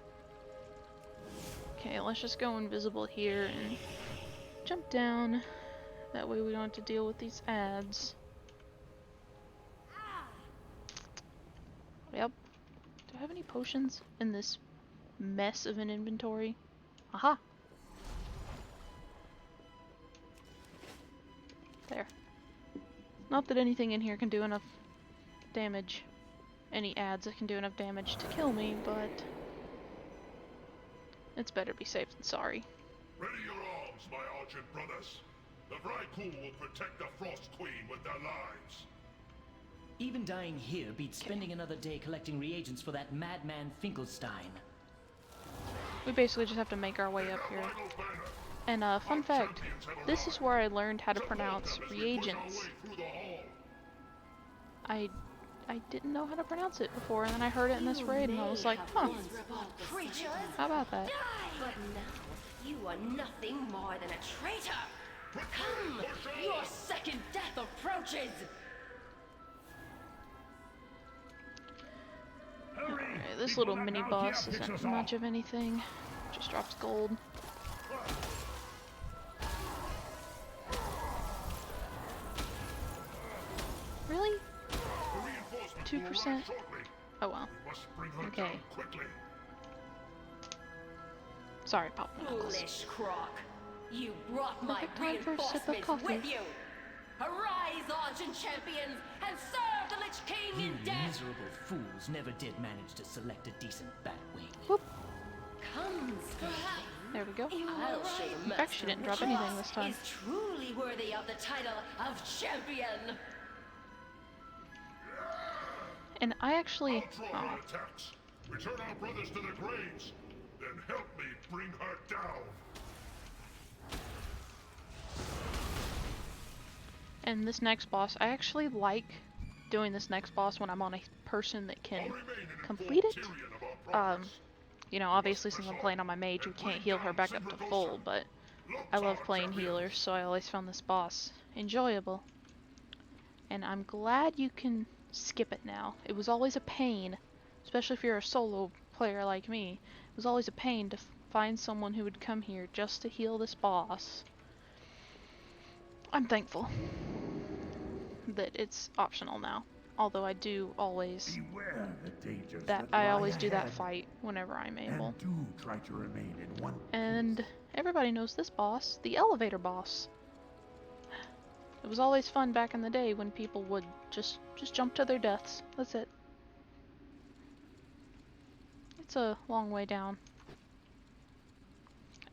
Speaker 1: Okay, let's just go invisible here and jump down. That way we don't have to deal with these ads. Yep. Do I have any potions in this mess of an inventory? Aha! There. Not that anything in here can do enough damage. Any ads that can do enough damage to kill me, but it's better be safe than sorry.
Speaker 5: Ready your arms, my archer brothers. The Vrykul will protect the Frost Queen with their lives.
Speaker 10: Even dying here beats spending another day collecting reagents for that madman Finkelstein.
Speaker 1: We basically just have to make our way up here. And fun fact, this is where I learned how to pronounce reagents. I didn't know how to pronounce it before, and then I heard it in this raid, and I was like, huh, how about that?
Speaker 11: But now, you are nothing more than a traitor! Come! Your second death approaches!
Speaker 1: Alright, this little mini-boss isn't much of anything. Just drops gold. Really? 2%? Oh well. Okay. Sorry, Papa Knuckles.
Speaker 11: Foolish Croc. You brought my
Speaker 1: Perfect time for a sip of
Speaker 11: reinforcements
Speaker 1: coffee.
Speaker 11: with you. Arise, Argent champions, and serve the Lich King
Speaker 10: You
Speaker 11: in death.
Speaker 10: miserable fools never did manage to select a decent Batwing.
Speaker 1: Whoop.
Speaker 11: Comes perhaps.
Speaker 1: There we go.
Speaker 11: I'll show the
Speaker 1: In fact, she
Speaker 11: master
Speaker 1: didn't drop
Speaker 11: which
Speaker 1: anything
Speaker 11: of
Speaker 1: this
Speaker 11: us
Speaker 1: time.
Speaker 11: is truly worthy of the title of champion.
Speaker 1: And I actually...
Speaker 5: I'll draw her attacks. Return our brothers to their graves. Then help me bring her down.
Speaker 1: And this next boss, I actually like doing this next boss when I'm on a person that can complete it. You know, obviously since I'm playing on my mage, we can't heal her back up to full, but I love playing healers, so I always found this boss enjoyable. And I'm glad you can skip it now. It was always a pain, especially if you're a solo player like me. It was always a pain to find someone who would come here just to heal this boss. I'm thankful that it's optional now. Although I do always
Speaker 12: Beware the dangers
Speaker 1: I
Speaker 12: lie
Speaker 1: always do that
Speaker 12: ahead,
Speaker 1: fight whenever I'm able.
Speaker 12: and do try to remain in one
Speaker 1: And
Speaker 12: piece.
Speaker 1: everybody knows this boss, the elevator boss. It was always fun back in the day when people would just jump to their deaths. That's it. It's a long way down.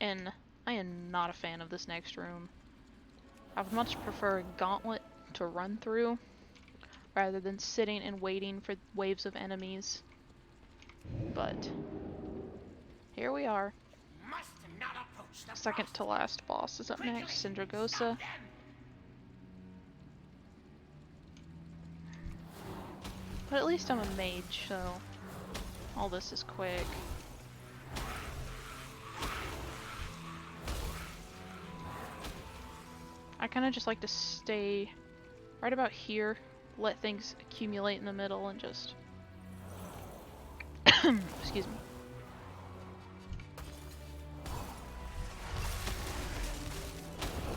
Speaker 1: And I am not a fan of this next room. I would much prefer a gauntlet to run through rather than sitting and waiting for waves of enemies. But here we are. Second to last boss is up next, Syndragosa. But at least I'm a mage, so all this is quick. I kind of just like to stay right about here, let things accumulate in the middle, and just excuse me.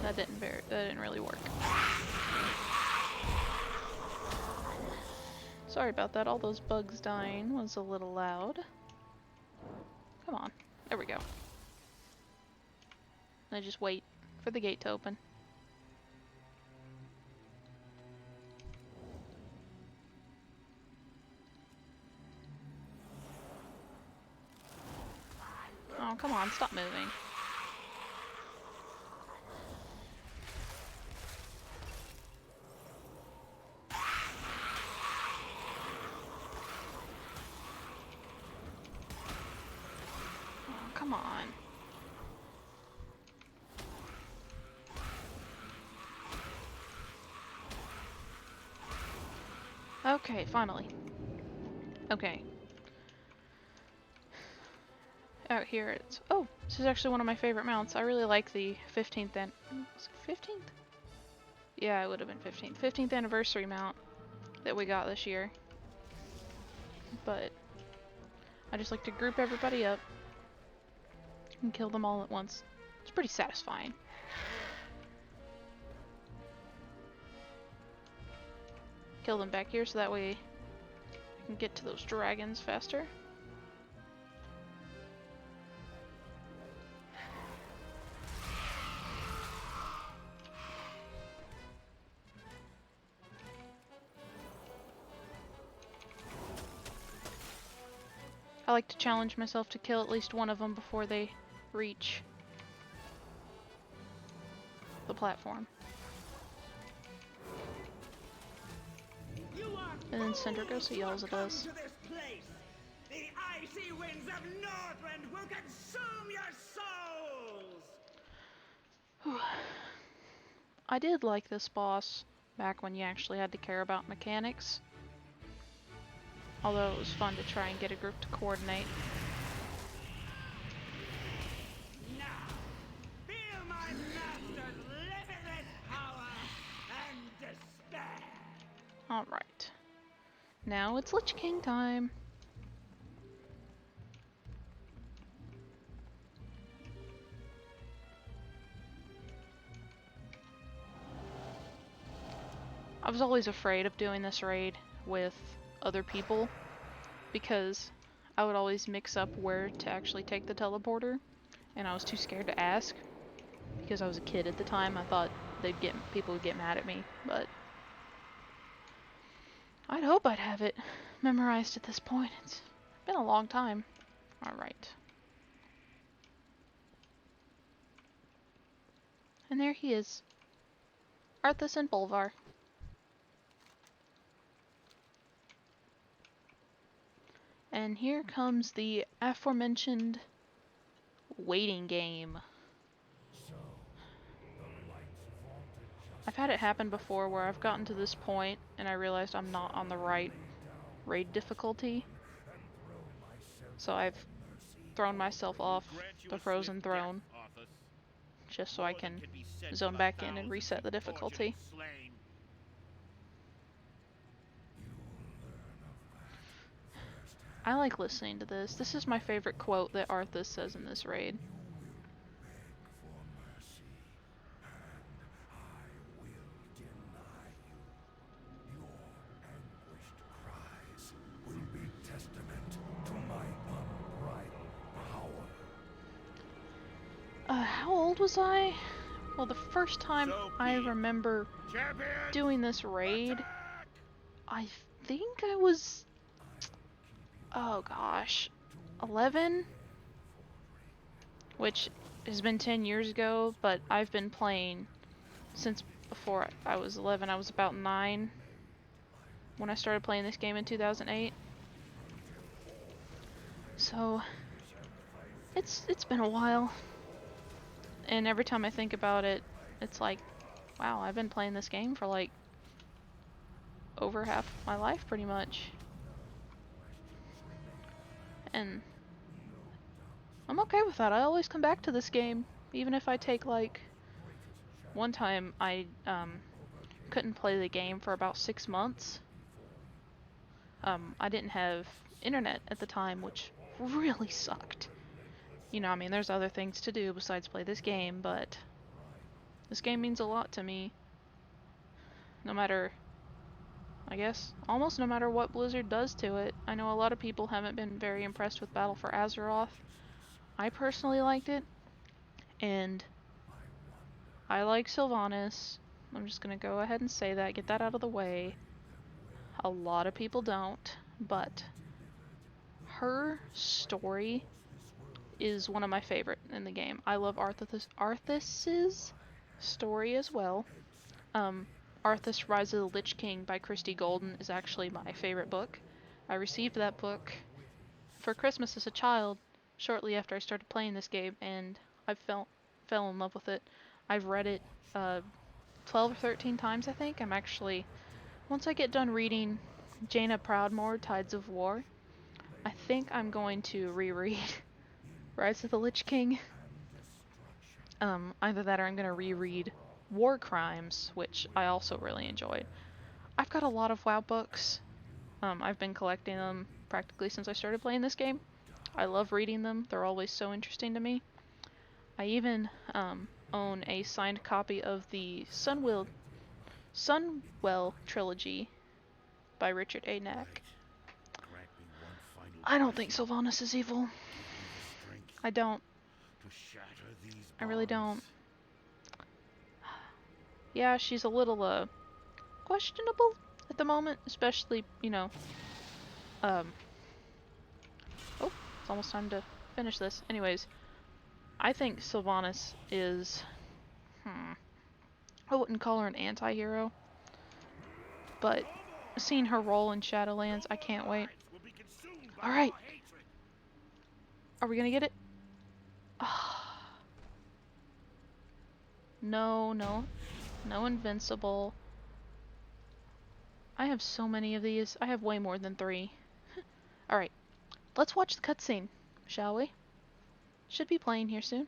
Speaker 1: That didn't really work. Sorry about that. All those bugs dying was a little loud. Come on. There we go. I just wait for the gate to open. Oh, come on, stop moving. Oh, come on. Okay, finally. Okay. Out here it's... Oh! This is actually one of my favorite mounts. I really like the 15th and... Was it 15th? Yeah, it would have been 15th. 15th anniversary mount that we got this year. But I just like to group everybody up and kill them all at once. It's pretty satisfying. Kill them back here so that way I can get to those dragons faster. I like to challenge myself to kill at least one of them before they reach the platform. And then Syndragosa yells at us.
Speaker 9: The icy winds of Northrend will consume your souls!
Speaker 1: I did like this boss back when you actually had to care about mechanics. Although it was fun to try and get a group to coordinate.
Speaker 9: Now, feel my master's limitless power and despair!
Speaker 1: Alright. Now it's Lich King time. I was always afraid of doing this raid with other people because I would always mix up where to actually take the teleporter, and I was too scared to ask because I was a kid at the time. I thought people would get mad at me, but I'd hope I'd have it memorized at this point. It's been a long time. Alright. And there he is. Arthas and Bolvar. And here comes the aforementioned waiting game. I've had it happen before where I've gotten to this point and I realized I'm not on the right raid difficulty. So I've thrown myself off the frozen throne just so I can zone back in and reset the difficulty. I like listening to this. This is my favorite quote that Arthas says in this raid. How old was I? Well, the first time I remember doing this raid, I think I was, oh gosh, 11? Which has been 10 years ago, but I've been playing since before I was 11. I was about 9 when I started playing this game in 2008. So, it's been a while. And every time I think about it, it's like, wow, I've been playing this game for like over half my life pretty much. And I'm okay with that. I always come back to this game, even if I take like, one time I couldn't play the game for about 6 months. I didn't have internet at the time, which really sucked. You know, I mean, there's other things to do besides play this game, but this game means a lot to me. No matter, I guess, almost no matter what Blizzard does to it. I know a lot of people haven't been very impressed with Battle for Azeroth. I personally liked it, and I like Sylvanas. I'm just gonna go ahead and say that, get that out of the way. A lot of people don't, but her story is one of my favorite in the game. I love Arthas's story as well. Arthas Rise of the Lich King by Christy Golden is actually my favorite book. I received that book for Christmas as a child shortly after I started playing this game, and I fell in love with it. I've read it 12 or 13 times, I think. I'm actually, once I get done reading Jaina Proudmoore, Tides of War, I think I'm going to reread Rise of the Lich King. Either that or I'm going to reread War Crimes, which I also really enjoyed. I've got a lot of WoW books. I've been collecting them practically since I started playing this game. I love reading them. They're always so interesting to me. I even own a signed copy of the Sunwell trilogy by Richard A. Knack. I don't think Sylvanas is evil. I don't. I really don't. Yeah, she's a little questionable at the moment, especially, you know, oh, it's almost time to finish this. Anyways, I think Sylvanas is, I wouldn't call her an anti-hero, but seeing her role in Shadowlands, I can't wait. Alright. Are we gonna get it? No, no invincible. I have so many of these. I have way more than 3. Alright, let's watch the cutscene, shall we? Should be playing here soon.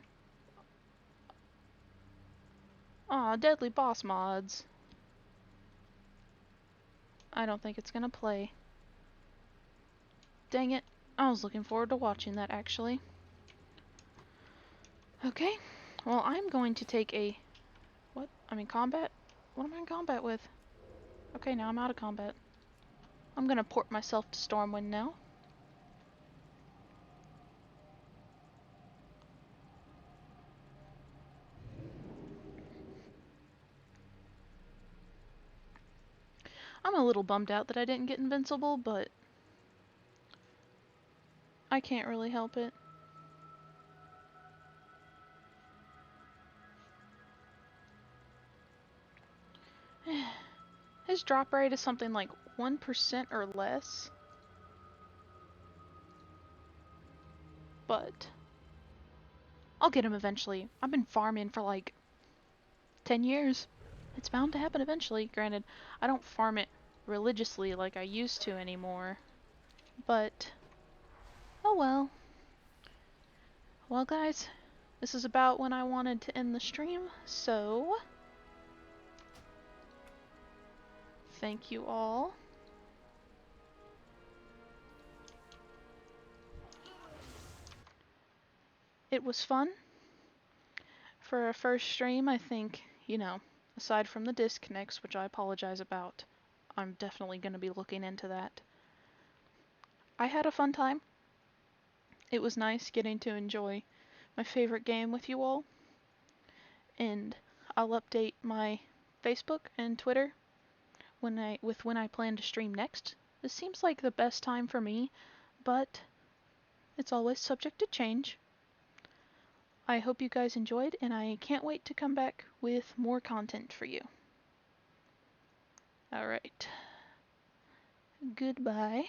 Speaker 1: Aw, deadly boss mods. I don't think it's gonna play. Dang it. I was looking forward to watching that, actually. Okay, well, I'm going to take a... What? I'm in combat? What am I in combat with? Okay, now I'm out of combat. I'm gonna port myself to Stormwind now. a little bummed out that I didn't get invincible, but I can't really help it. His drop rate is something like 1% or less. But I'll get him eventually. I've been farming for like 10 years. It's bound to happen eventually. Granted, I don't farm it religiously like I used to anymore. But, oh well. Well guys, this is about when I wanted to end the stream, so thank you all. It was fun. For a first stream, I think, you know, aside from the disconnects, which I apologize about, I'm definitely going to be looking into that. I had a fun time. It was nice getting to enjoy my favorite game with you all. And I'll update my Facebook and Twitter when I plan to stream next. This seems like the best time for me, but it's always subject to change. I hope you guys enjoyed, and I can't wait to come back with more content for you. Alright. Goodbye.